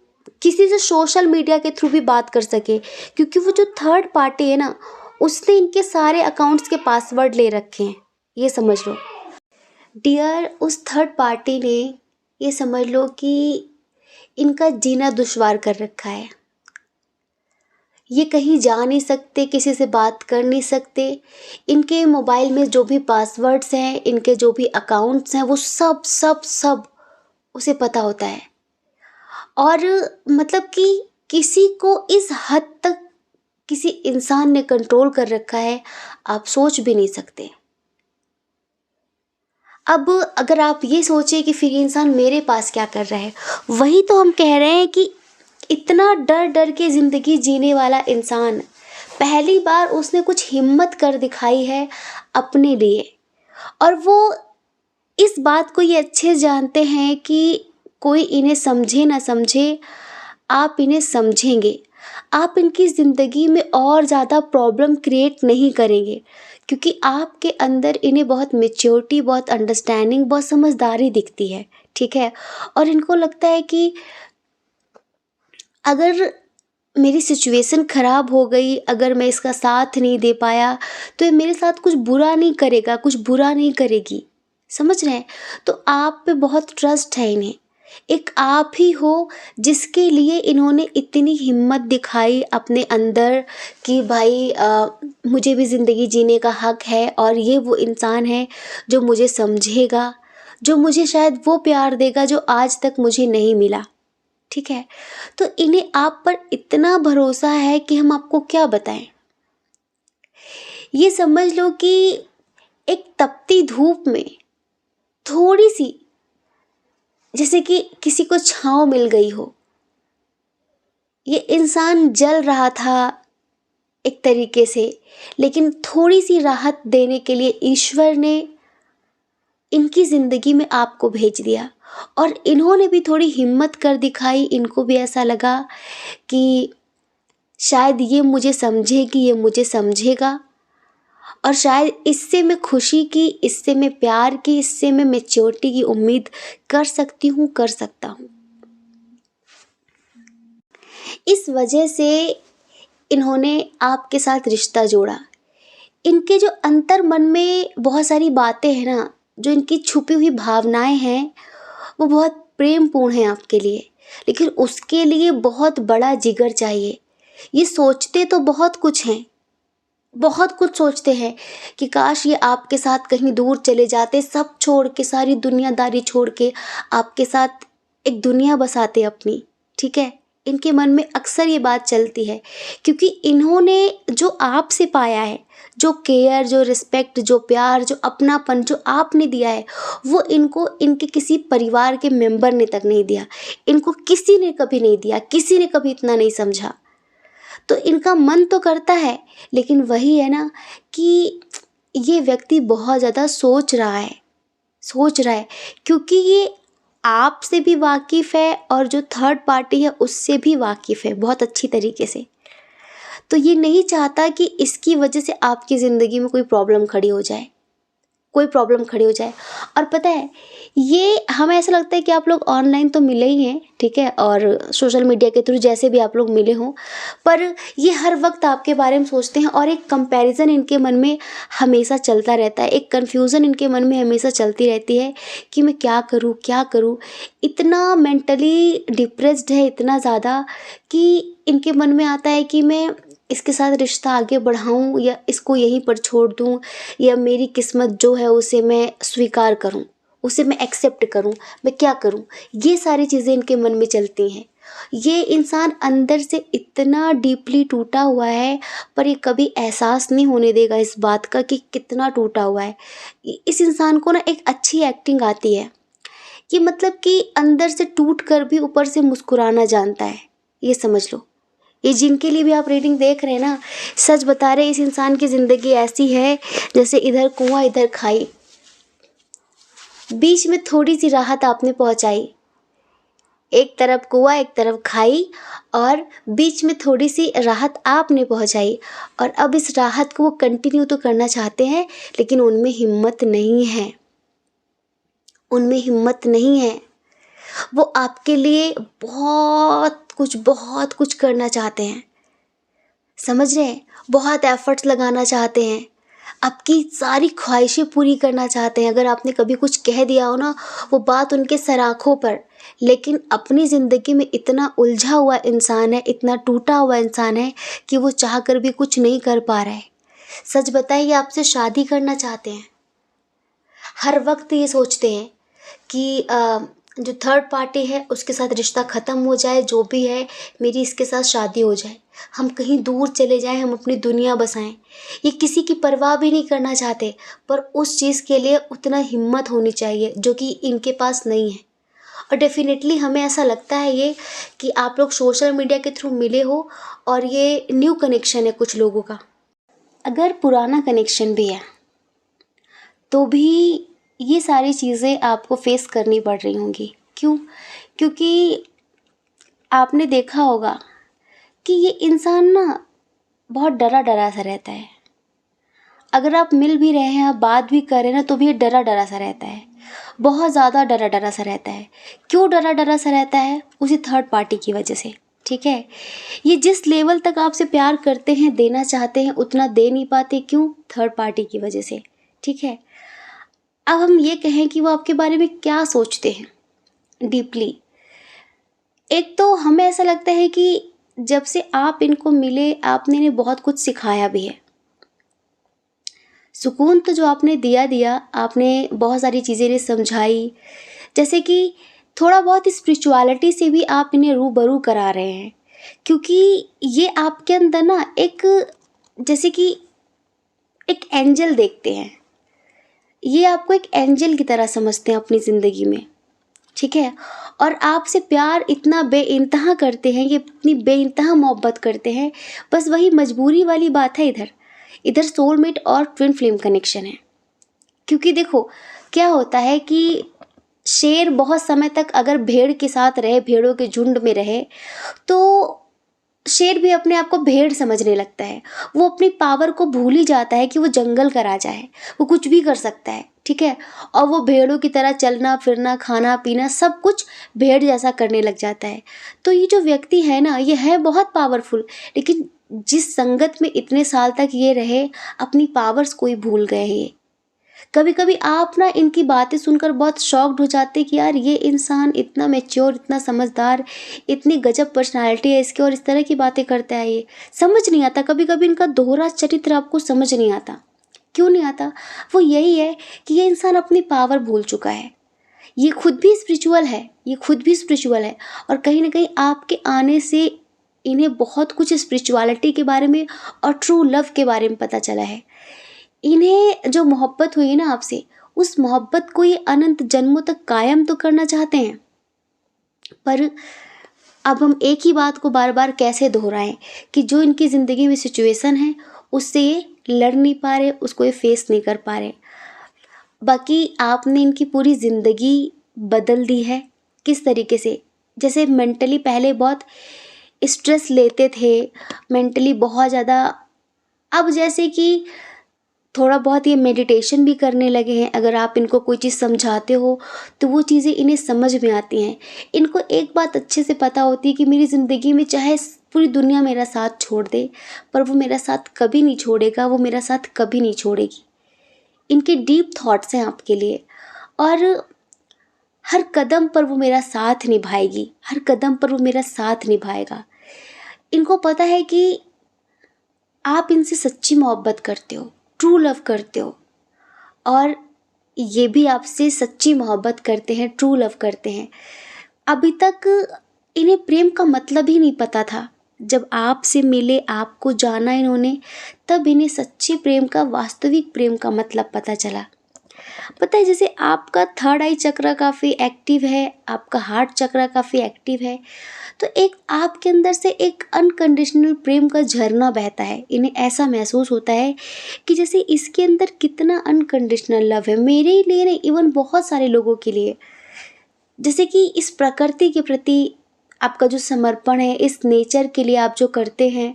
किसी से सोशल मीडिया के थ्रू भी बात कर सके, क्योंकि वो जो थर्ड पार्टी है ना, उसने इनके सारे अकाउंट्स के पासवर्ड ले रखे हैं, ये समझ लो डियर। उस थर्ड पार्टी ने ये समझ लो कि इनका जीना दुश्वार कर रखा है। ये कहीं जा नहीं सकते, किसी से बात कर नहीं सकते। इनके मोबाइल में जो भी पासवर्ड्स हैं, इनके जो भी अकाउंट्स हैं, वो सब सब सब उसे पता होता है। और मतलब कि किसी को इस हद तक किसी इंसान ने कंट्रोल कर रखा है, आप सोच भी नहीं सकते। अब अगर आप ये सोचें कि फिर ये इंसान मेरे पास क्या कर रहा है, वही तो हम कह रहे हैं कि इतना डर डर के ज़िंदगी जीने वाला इंसान पहली बार उसने कुछ हिम्मत कर दिखाई है अपने लिए। और वो इस बात को ये अच्छे से जानते हैं कि कोई इन्हें समझे ना समझे, आप इन्हें समझेंगे, आप इनकी ज़िंदगी में और ज़्यादा प्रॉब्लम क्रिएट नहीं करेंगे, क्योंकि आपके अंदर इन्हें बहुत मैच्योरिटी, बहुत अंडरस्टैंडिंग, बहुत समझदारी दिखती है, ठीक है। और इनको लगता है कि अगर मेरी सिचुएशन ख़राब हो गई, अगर मैं इसका साथ नहीं दे पाया, तो ये मेरे साथ कुछ बुरा नहीं करेगा, कुछ बुरा नहीं करेगी, समझ रहे हैं। तो आप पे बहुत ट्रस्ट है इन्हें, एक आप ही हो जिसके लिए इन्होंने इतनी हिम्मत दिखाई अपने अंदर कि भाई मुझे भी ज़िंदगी जीने का हक है, और ये वो इंसान है जो मुझे समझेगा, जो मुझे शायद वो प्यार देगा जो आज तक मुझे नहीं मिला, ठीक है। तो इन्हें आप पर इतना भरोसा है कि हम आपको क्या बताएं। ये समझ लो कि एक तपती धूप में थोड़ी सी, जैसे कि किसी को छांव मिल गई हो, ये इंसान जल रहा था एक तरीके से, लेकिन थोड़ी सी राहत देने के लिए ईश्वर ने इनकी ज़िंदगी में आपको भेज दिया, और इन्होंने भी थोड़ी हिम्मत कर दिखाई। इनको भी ऐसा लगा कि शायद ये मुझे समझेगी, ये मुझे समझेगा, और शायद इससे मैं खुशी की, इससे मैं प्यार की, इससे मैं मैच्योरिटी की उम्मीद कर सकती हूँ, कर सकता हूँ। इस वजह से इन्होंने आपके साथ रिश्ता जोड़ा। इनके जो अंतर मन में बहुत सारी बातें हैं ना, जो इनकी छुपी हुई भावनाएं हैं, वो बहुत प्रेमपूर्ण हैं आपके लिए, लेकिन उसके लिए बहुत बड़ा जिगर चाहिए। ये सोचते तो बहुत कुछ हैं, बहुत कुछ सोचते हैं कि काश ये आपके साथ कहीं दूर चले जाते, सब छोड़ के, सारी दुनियादारी छोड़ के आपके साथ एक दुनिया बसाते अपनी, ठीक है, इनके मन में अक्सर ये बात चलती है, क्योंकि इन्होंने जो आपसे पाया है, जो केयर, जो रिस्पेक्ट, जो प्यार, जो अपनापन जो आपने दिया है, वो इनको इनके किसी परिवार के मेंबर ने तक नहीं दिया। इनको किसी ने कभी नहीं दिया, किसी ने कभी इतना नहीं समझा। तो इनका मन तो करता है, लेकिन वही है ना कि ये व्यक्ति बहुत ज़्यादा सोच रहा है, क्योंकि ये आपसे भी वाकिफ़ है और जो थर्ड पार्टी है उससे भी वाकिफ़ है बहुत अच्छी तरीके से। तो ये नहीं चाहता कि इसकी वजह से आपकी ज़िंदगी में कोई प्रॉब्लम खड़ी हो जाए, और पता है, ये हमें ऐसा लगता है कि आप लोग ऑनलाइन तो मिले ही हैं, ठीक है, और सोशल मीडिया के थ्रू जैसे भी आप लोग मिले हों, पर ये हर वक्त आपके बारे में सोचते हैं और एक कंपैरिजन इनके मन में हमेशा चलता रहता है, एक कन्फ्यूज़न इनके मन में हमेशा चलती रहती है कि मैं क्या करूँ। इतना मेंटली डिप्रेस्ड है, इतना ज़्यादा कि इनके मन में आता है कि मैं इसके साथ रिश्ता आगे बढ़ाऊँ या इसको यहीं पर छोड़ दूँ, या मेरी किस्मत जो है उसे मैं स्वीकार करूँ, उसे मैं एक्सेप्ट करूँ, मैं क्या करूँ। ये सारी चीज़ें इनके मन में चलती हैं। ये इंसान अंदर से इतना डीपली टूटा हुआ है, पर ये कभी एहसास नहीं होने देगा इस बात का कि कितना टूटा हुआ है। इस इंसान को ना एक अच्छी एक्टिंग आती है, ये मतलब कि अंदर से टूट कर भी ऊपर से मुस्कुराना जानता है, ये समझ लो। ये जिनके लिए भी आप रीडिंग देख रहे हैं ना, सच बता रहे, इस इंसान की ज़िंदगी ऐसी है जैसे इधर कुआं इधर खाई, बीच में थोड़ी सी राहत आपने पहुंचाई। एक तरफ कुआं एक तरफ खाई, और बीच में थोड़ी सी राहत आपने पहुंचाई, और अब इस राहत को वो कंटिन्यू तो करना चाहते हैं, लेकिन उनमें हिम्मत नहीं है। वो आपके लिए बहुत कुछ करना चाहते हैं, समझ रहे हैं, बहुत एफर्ट्स लगाना चाहते हैं, आपकी सारी ख्वाहिशें पूरी करना चाहते हैं। अगर आपने कभी कुछ कह दिया हो ना, वो बात उनके सराखों पर, लेकिन अपनी ज़िंदगी में इतना उलझा हुआ इंसान है, इतना टूटा हुआ इंसान है कि वो चाह कर भी कुछ नहीं कर पा रहा है। सच बताइए, आपसे शादी करना चाहते हैं, हर वक्त ये सोचते हैं कि जो थर्ड पार्टी है उसके साथ रिश्ता ख़त्म हो जाए, जो भी है, मेरी इसके साथ शादी हो जाए, हम कहीं दूर चले जाएं, हम अपनी दुनिया बसाएं। ये किसी की परवाह भी नहीं करना चाहते, पर उस चीज़ के लिए उतना हिम्मत होनी चाहिए जो कि इनके पास नहीं है। और डेफिनेटली हमें ऐसा लगता है ये कि आप लोग सोशल मीडिया के थ्रू मिले हो और ये न्यू कनेक्शन है कुछ लोगों का। अगर पुराना कनेक्शन भी है तो भी ये सारी चीज़ें आपको फेस करनी पड़ रही होंगी। क्यों? क्योंकि आपने देखा होगा कि ये इंसान ना बहुत डरा सा रहता है। अगर आप मिल भी रहे हैं, आप बात भी कर रहे हैं ना, तो भी ये डरा सा रहता है, बहुत ज़्यादा डरा सा रहता है। क्यों डरा सा रहता है? उसी थर्ड पार्टी की वजह से, ठीक है। ये जिस लेवल तक आपसे प्यार करते हैं, देना चाहते हैं, उतना दे नहीं पाते। क्यों? थर्ड पार्टी की वजह से, ठीक है। अब हम ये कहें कि वो आपके बारे में क्या सोचते हैं डीपली। एक तो हमें ऐसा लगता है कि जब से आप इनको मिले, आपने इन्हें बहुत कुछ सिखाया भी है। सुकून तो जो आपने दिया, आपने बहुत सारी चीज़ें इन्हें समझाई, जैसे कि थोड़ा बहुत स्पिरिचुअलिटी से भी आप इन्हें रूबरू करा रहे हैं, क्योंकि ये आपके अंदर ना एक, जैसे कि एक एंजल देखते हैं, ये आपको एक एंजल की तरह समझते हैं अपनी ज़िंदगी में, ठीक है। और आपसे प्यार इतना बेइंतहा करते हैं, ये इतनी बेइंतहा मोहब्बत करते हैं। बस वही मजबूरी वाली बात है, इधर सोलमेट और ट्विन फ्लेम कनेक्शन है। क्योंकि देखो क्या होता है कि शेर बहुत समय तक अगर भेड़ के साथ रहे, भेड़ों के झुंड में रहे, तो शेर भी अपने आप को भेड़ समझने लगता है। वो अपनी पावर को भूल ही जाता है कि वो जंगल का राजा है, वो कुछ भी कर सकता है, ठीक है। और वो भेड़ों की तरह चलना फिरना, खाना पीना, सब कुछ भेड़ जैसा करने लग जाता है। तो ये जो व्यक्ति है ना, ये है बहुत पावरफुल, लेकिन जिस संगत में इतने साल तक ये रहे, अपनी पावर्स को ही भूल गए हैं ये। कभी कभी आप ना इनकी बातें सुनकर बहुत शॉक्ड हो जाते कि यार ये इंसान इतना मैच्योर, इतना समझदार, इतनी गजब पर्सनालिटी है इसकी, और इस तरह की बातें करता है। ये समझ नहीं आता, कभी कभी इनका दोहरा चरित्र आपको समझ नहीं आता। क्यों नहीं आता? वो यही है कि ये इंसान अपनी पावर भूल चुका है। ये खुद भी स्पिरिचुअल है, ये खुद भी स्पिरिचुअल है। और कहीं ना कहीं आपके आने से इन्हें बहुत कुछ स्पिरिचुअलिटी के बारे में और ट्रू लव के बारे में पता चला है। इन्हें जो मोहब्बत हुई ना आपसे, उस मोहब्बत को ये अनंत जन्मों तक कायम तो करना चाहते हैं, पर अब हम एक ही बात को बार बार कैसे दोहराएं कि जो इनकी ज़िंदगी में सिचुएशन है उससे ये लड़ नहीं पा रहे, उसको ये फेस नहीं कर पा रहे। बाकी आपने इनकी पूरी ज़िंदगी बदल दी है। किस तरीके से? जैसे मेंटली पहले बहुत स्ट्रेस लेते थे, मेंटली बहुत ज़्यादा, अब जैसे कि थोड़ा बहुत ये मेडिटेशन भी करने लगे हैं। अगर आप इनको कोई चीज़ समझाते हो तो वो चीज़ें इन्हें समझ में आती हैं। इनको एक बात अच्छे से पता होती है कि मेरी ज़िंदगी में चाहे पूरी दुनिया मेरा साथ छोड़ दे, पर वो मेरा साथ कभी नहीं छोड़ेगा, वो मेरा साथ कभी नहीं छोड़ेगी। इनके डीप थॉट्स हैं आपके लिए, और हर कदम पर वो मेरा साथ निभाएगी, हर कदम पर वो मेरा साथ निभाएगा। इनको पता है कि आप इनसे सच्ची मोहब्बत करते हो, ट्रू लव करते हो, और ये भी आपसे सच्ची मोहब्बत करते हैं, ट्रू लव करते हैं। अभी तक इन्हें प्रेम का मतलब ही नहीं पता था। जब आपसे मिले, आपको जाना इन्होंने, तब इन्हें सच्चे प्रेम का, वास्तविक प्रेम का मतलब पता चला। पता है, जैसे आपका थर्ड आई चक्र काफ़ी एक्टिव है, आपका हार्ट चक्र काफ़ी एक्टिव है, तो एक आपके अंदर से एक अनकंडीशनल प्रेम का झरना बहता है। इन्हें ऐसा महसूस होता है कि जैसे इसके अंदर कितना अनकंडीशनल लव है, मेरे ही लिए नहीं, इवन बहुत सारे लोगों के लिए। जैसे कि इस प्रकृति के प्रति आपका जो समर्पण है, इस नेचर के लिए आप जो करते हैं,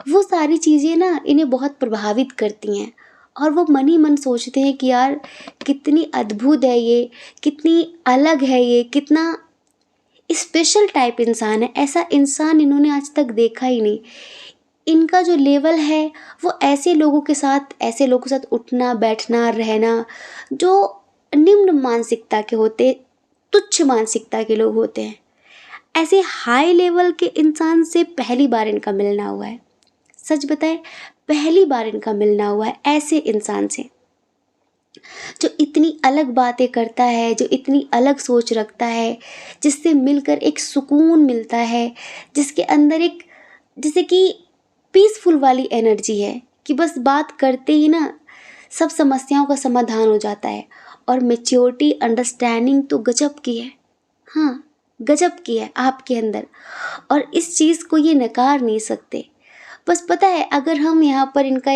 वो सारी चीज़ें ना इन्हें बहुत प्रभावित करती हैं। और वो मन ही मन सोचते हैं कि यार कितनी अद्भुत है ये, कितनी अलग है ये, कितना स्पेशल टाइप इंसान है। ऐसा इंसान इन्होंने आज तक देखा ही नहीं। इनका जो लेवल है वो ऐसे लोगों के साथ, ऐसे लोगों के साथ उठना बैठना रहना जो निम्न मानसिकता के होते, तुच्छ मानसिकता के लोग होते हैं, ऐसे हाई लेवल के इंसान से पहली बार इनका मिलना हुआ है। सच बताएं, पहली बार इनका मिलना हुआ है ऐसे इंसान से जो इतनी अलग बातें करता है, जो इतनी अलग सोच रखता है, जिससे मिलकर एक सुकून मिलता है, जिसके अंदर एक जैसे कि पीसफुल वाली एनर्जी है कि बस बात करते ही ना सब समस्याओं का समाधान हो जाता है। और मैच्योरिटी, अंडरस्टैंडिंग तो गजब की है। हाँ, गजब की है आपके अंदर, और इस चीज़ को ये नकार नहीं सकते। बस पता है, अगर हम यहाँ पर इनका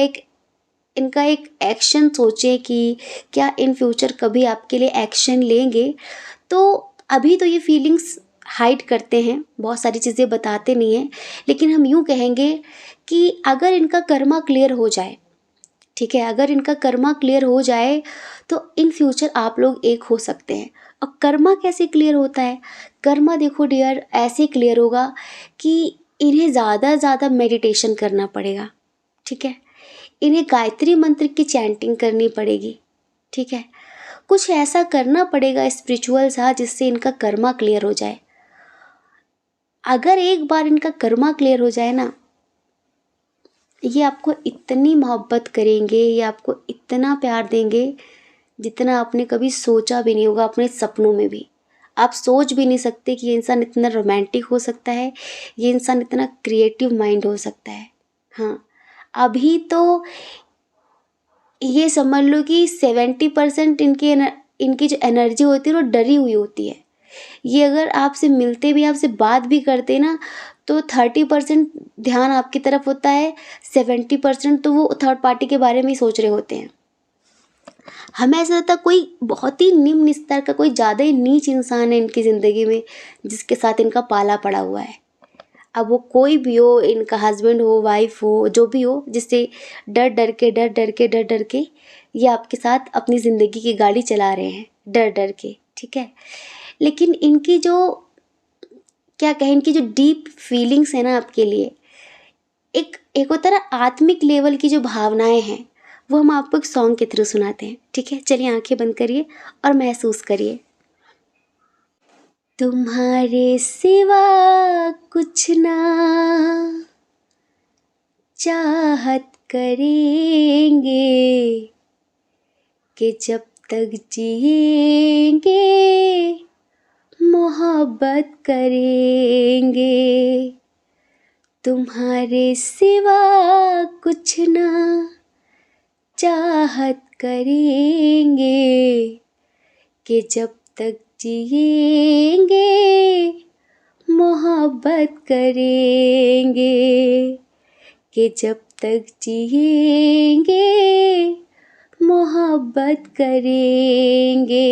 एक एक्शन सोचें कि क्या इन फ्यूचर कभी आपके लिए एक्शन लेंगे, तो अभी तो ये फीलिंग्स हाइड करते हैं, बहुत सारी चीज़ें बताते नहीं हैं, लेकिन हम यूँ कहेंगे कि अगर इनका कर्मा क्लियर हो जाए, ठीक है, अगर इनका कर्मा क्लियर हो जाए तो इन फ्यूचर आप लोग एक हो सकते हैं। और कर्मा कैसे क्लियर होता है? कर्मा देखो डियर, ऐसे क्लियर होगा कि इन्हें ज़्यादा ज़्यादा मेडिटेशन करना पड़ेगा, ठीक है, इन्हें गायत्री मंत्र की चैंटिंग करनी पड़ेगी, ठीक है, कुछ ऐसा करना पड़ेगा स्पिरिचुअल सा जिससे इनका कर्मा क्लियर हो जाए। अगर एक बार इनका कर्मा क्लियर हो जाए ना, ये आपको इतनी मोहब्बत करेंगे, ये आपको इतना प्यार देंगे जितना आपने कभी सोचा भी नहीं होगा अपने सपनों में भी। आप सोच भी नहीं सकते कि ये इंसान इतना रोमांटिक हो सकता है, ये इंसान इतना क्रिएटिव माइंड हो सकता है। हाँ, अभी तो ये समझ लो कि 70% इनकी जो एनर्जी होती है वो डरी हुई होती है। ये अगर आपसे मिलते भी, आपसे बात भी करते ना, तो 30% ध्यान आपकी तरफ होता है, 70% तो वो थर्ड पार्टी के बारे में ही सोच रहे होते हैं। हमें ऐसा लगता कोई बहुत ही निम्न स्तर का, कोई ज़्यादा ही नीच इंसान है इनकी ज़िंदगी में जिसके साथ इनका पाला पड़ा हुआ है। अब वो कोई भी हो, इनका हस्बैंड हो, वाइफ हो, जो भी हो, जिससे डर डर के ये आपके साथ अपनी ज़िंदगी की गाड़ी चला रहे हैं, डर डर के, ठीक है। लेकिन इनकी जो, क्या कहें, इनकी जो डीप फीलिंग्स है ना आपके लिए, एक होता है ना आत्मिक लेवल की जो भावनाएं हैं, वो हम आपको एक सॉन्ग के थ्रू सुनाते हैं, ठीक है। चलिए आंखें बंद करिए और महसूस करिए। तुम्हारे सिवा कुछ ना चाहत करेंगे कि जब तक जिएंगे मोहब्बत करेंगे, तुम्हारे सिवा कुछ ना चाहत करेंगे, कि जब तक जिएंगे मोहब्बत करेंगे, कि जब तक जिएंगे मोहब्बत करेंगे।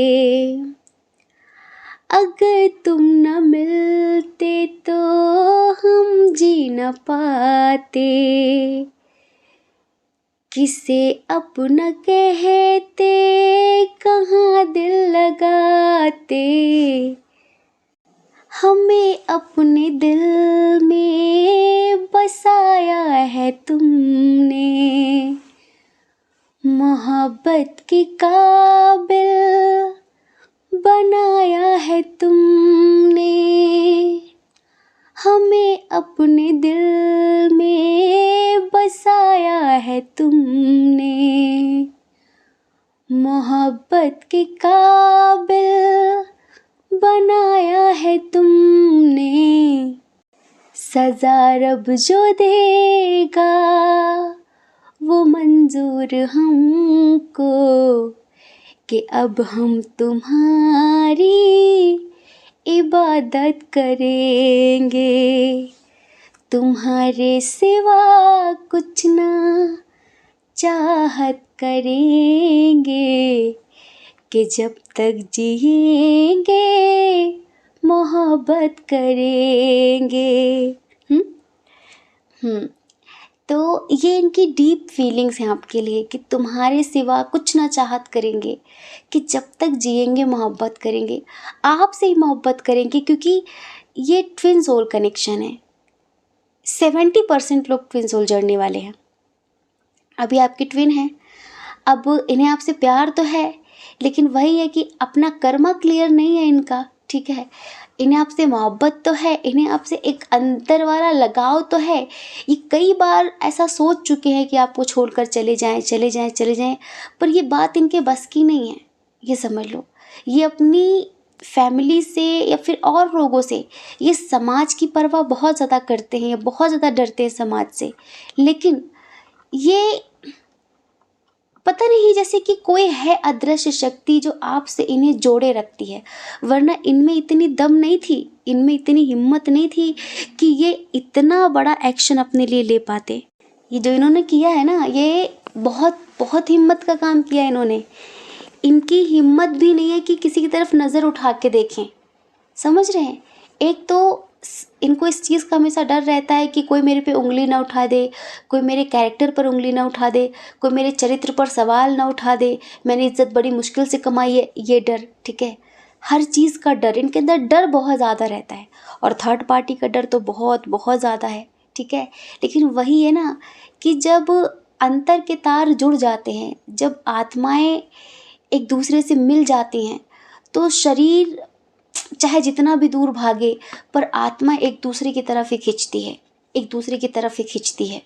अगर तुम न मिलते तो हम जी न पाते, किसे अपना कहते कहाँ दिल लगाते, हमें अपने दिल में बसाया है तुमने, मोहब्बत के काबिल बनाया है तुमने, हमें अपने दिल में बसाया है तुमने, मोहब्बत के काबिल बनाया है तुमने। सजा रब जो देगा वो मंजूर हमको, कि अब हम तुम्हारी इबादत करेंगे, तुम्हारे सिवा कुछ ना चाहत करेंगे, कि जब तक जिएंगे मोहब्बत करेंगे। तो ये इनकी डीप फीलिंग्स हैं आपके लिए, कि तुम्हारे सिवा कुछ ना चाहत करेंगे, कि जब तक जिएंगे मोहब्बत करेंगे, आपसे ही मोहब्बत करेंगे, क्योंकि ये ट्विन सोल कनेक्शन है। 70% लोग ट्विन सोल जर्नी वाले हैं। अभी आपकी ट्विन है, अब इन्हें आपसे प्यार तो है, लेकिन वही है कि अपना कर्मा क्लियर नहीं है इनका, ठीक है। इन्हें आपसे मोहब्बत तो है, इन्हें आपसे एक अंदर वाला लगाव तो है। ये कई बार ऐसा सोच चुके हैं कि आपको छोड़कर चले जाएं, चले जाएं, चले जाएं, पर ये बात इनके बस की नहीं है, ये समझ लो। ये अपनी फैमिली से या फिर और लोगों से, ये समाज की परवाह बहुत ज़्यादा करते हैं, ये बहुत ज़्यादा डरते हैं समाज से, लेकिन ये पता नहीं जैसे कि कोई है अदृश्य शक्ति जो आपसे इन्हें जोड़े रखती है, वरना इनमें इतनी दम नहीं थी, इनमें इतनी हिम्मत नहीं थी कि ये इतना बड़ा एक्शन अपने लिए ले पाते। ये जो इन्होंने किया है ना, ये बहुत बहुत हिम्मत का काम किया इन्होंने। इनकी हिम्मत भी नहीं है कि किसी की तरफ नज़र उठा के देखें, समझ रहे हैं। एक तो इनको इस चीज़ का हमेशा डर रहता है कि कोई मेरे पे उंगली ना उठा दे, कोई मेरे कैरेक्टर पर उंगली ना उठा दे, कोई मेरे चरित्र पर सवाल ना उठा दे, मैंने इज्जत बड़ी मुश्किल से कमाई है, ये डर, ठीक है। हर चीज़ का डर, इनके अंदर डर बहुत ज़्यादा रहता है, और थर्ड पार्टी का डर तो बहुत बहुत ज़्यादा है, ठीक है। लेकिन वही है ना कि जब अंतर के तार जुड़ जाते हैं, जब आत्माएं एक दूसरे से मिल जाती हैं, तो शरीर चाहे जितना भी दूर भागे, पर आत्मा एक दूसरे की तरफ ही खींचती है, एक दूसरे की तरफ ही खींचती है।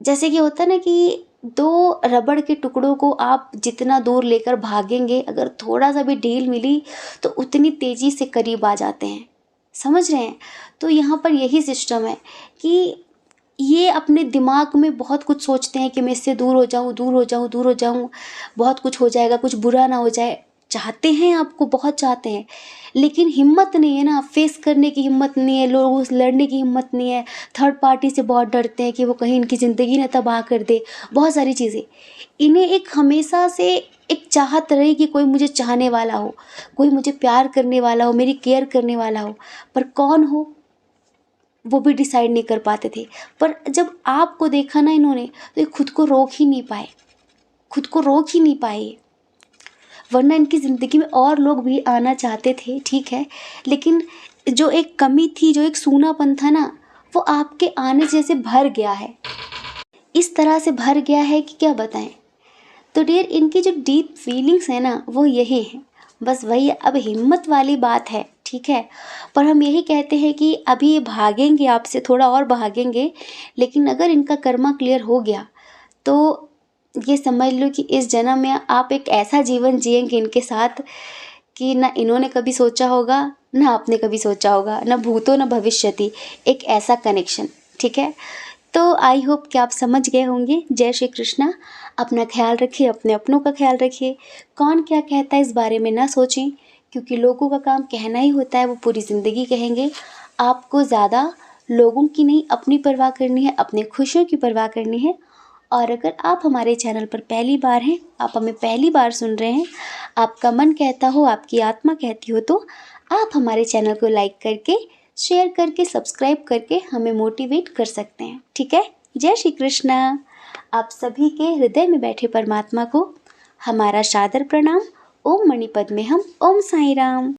जैसे कि होता है ना कि दो रबड़ के टुकड़ों को आप जितना दूर लेकर भागेंगे, अगर थोड़ा सा भी ढील मिली तो उतनी तेज़ी से करीब आ जाते हैं, समझ रहे हैं। तो यहाँ पर यही सिस्टम है कि ये अपने दिमाग में बहुत कुछ सोचते हैं कि मैं इससे दूर हो जाऊँ, दूर हो जाऊँ, दूर हो जाऊँ, बहुत कुछ हो जाएगा, कुछ बुरा ना हो जाए। चाहते हैं, आपको बहुत चाहते हैं, लेकिन हिम्मत नहीं है ना, फेस करने की हिम्मत नहीं है, लोगों से लड़ने की हिम्मत नहीं है। थर्ड पार्टी से बहुत डरते हैं कि वो कहीं इनकी ज़िंदगी ना तबाह कर दे, बहुत सारी चीज़ें। इन्हें एक हमेशा से एक चाहत रही कि कोई मुझे चाहने वाला हो, कोई मुझे प्यार करने वाला हो, मेरी केयर करने वाला हो, पर कौन हो वो भी डिसाइड नहीं कर पाते थे। पर जब आपको देखा ना इन्होंने, तो ये खुद को रोक ही नहीं पाए, खुद को रोक ही नहीं पाए। वरना इनकी ज़िंदगी में और लोग भी आना चाहते थे, ठीक है, लेकिन जो एक कमी थी, जो एक सूनापन था ना, वो आपके आने जैसे भर गया है, इस तरह से भर गया है कि क्या बताएं। तो डियर, इनकी जो डीप फीलिंग्स है ना, वो यही है, बस वही। अब हिम्मत वाली बात है, ठीक है, पर हम यही कहते हैं कि अभी ये भागेंगे आपसे, थोड़ा और भागेंगे, लेकिन अगर इनका कर्मा क्लियर हो गया तो ये समझ लो कि इस जन्म में आप एक ऐसा जीवन जिएंगे इनके साथ कि ना इन्होंने कभी सोचा होगा, ना आपने कभी सोचा होगा, ना भूतो ना भविष्यति, एक ऐसा कनेक्शन। ठीक है, तो आई होप कि आप समझ गए होंगे। जय श्री कृष्णा। अपना ख्याल रखिए, अपने अपनों का ख्याल रखिए। कौन क्या कहता है इस बारे में ना सोचें, क्योंकि लोगों का काम कहना ही होता है, वो पूरी ज़िंदगी कहेंगे। आपको ज़्यादा लोगों की नहीं, अपनी परवाह करनी है, अपने खुशियों की परवाह करनी है। और अगर आप हमारे चैनल पर पहली बार हैं, आप हमें पहली बार सुन रहे हैं, आपका मन कहता हो, आपकी आत्मा कहती हो, तो आप हमारे चैनल को लाइक करके, शेयर करके, सब्सक्राइब करके हमें मोटिवेट कर सकते हैं। ठीक है, जय श्री कृष्णा। आप सभी के हृदय में बैठे परमात्मा को हमारा सादर प्रणाम। ओम मणिपद में हम। ओम साई राम।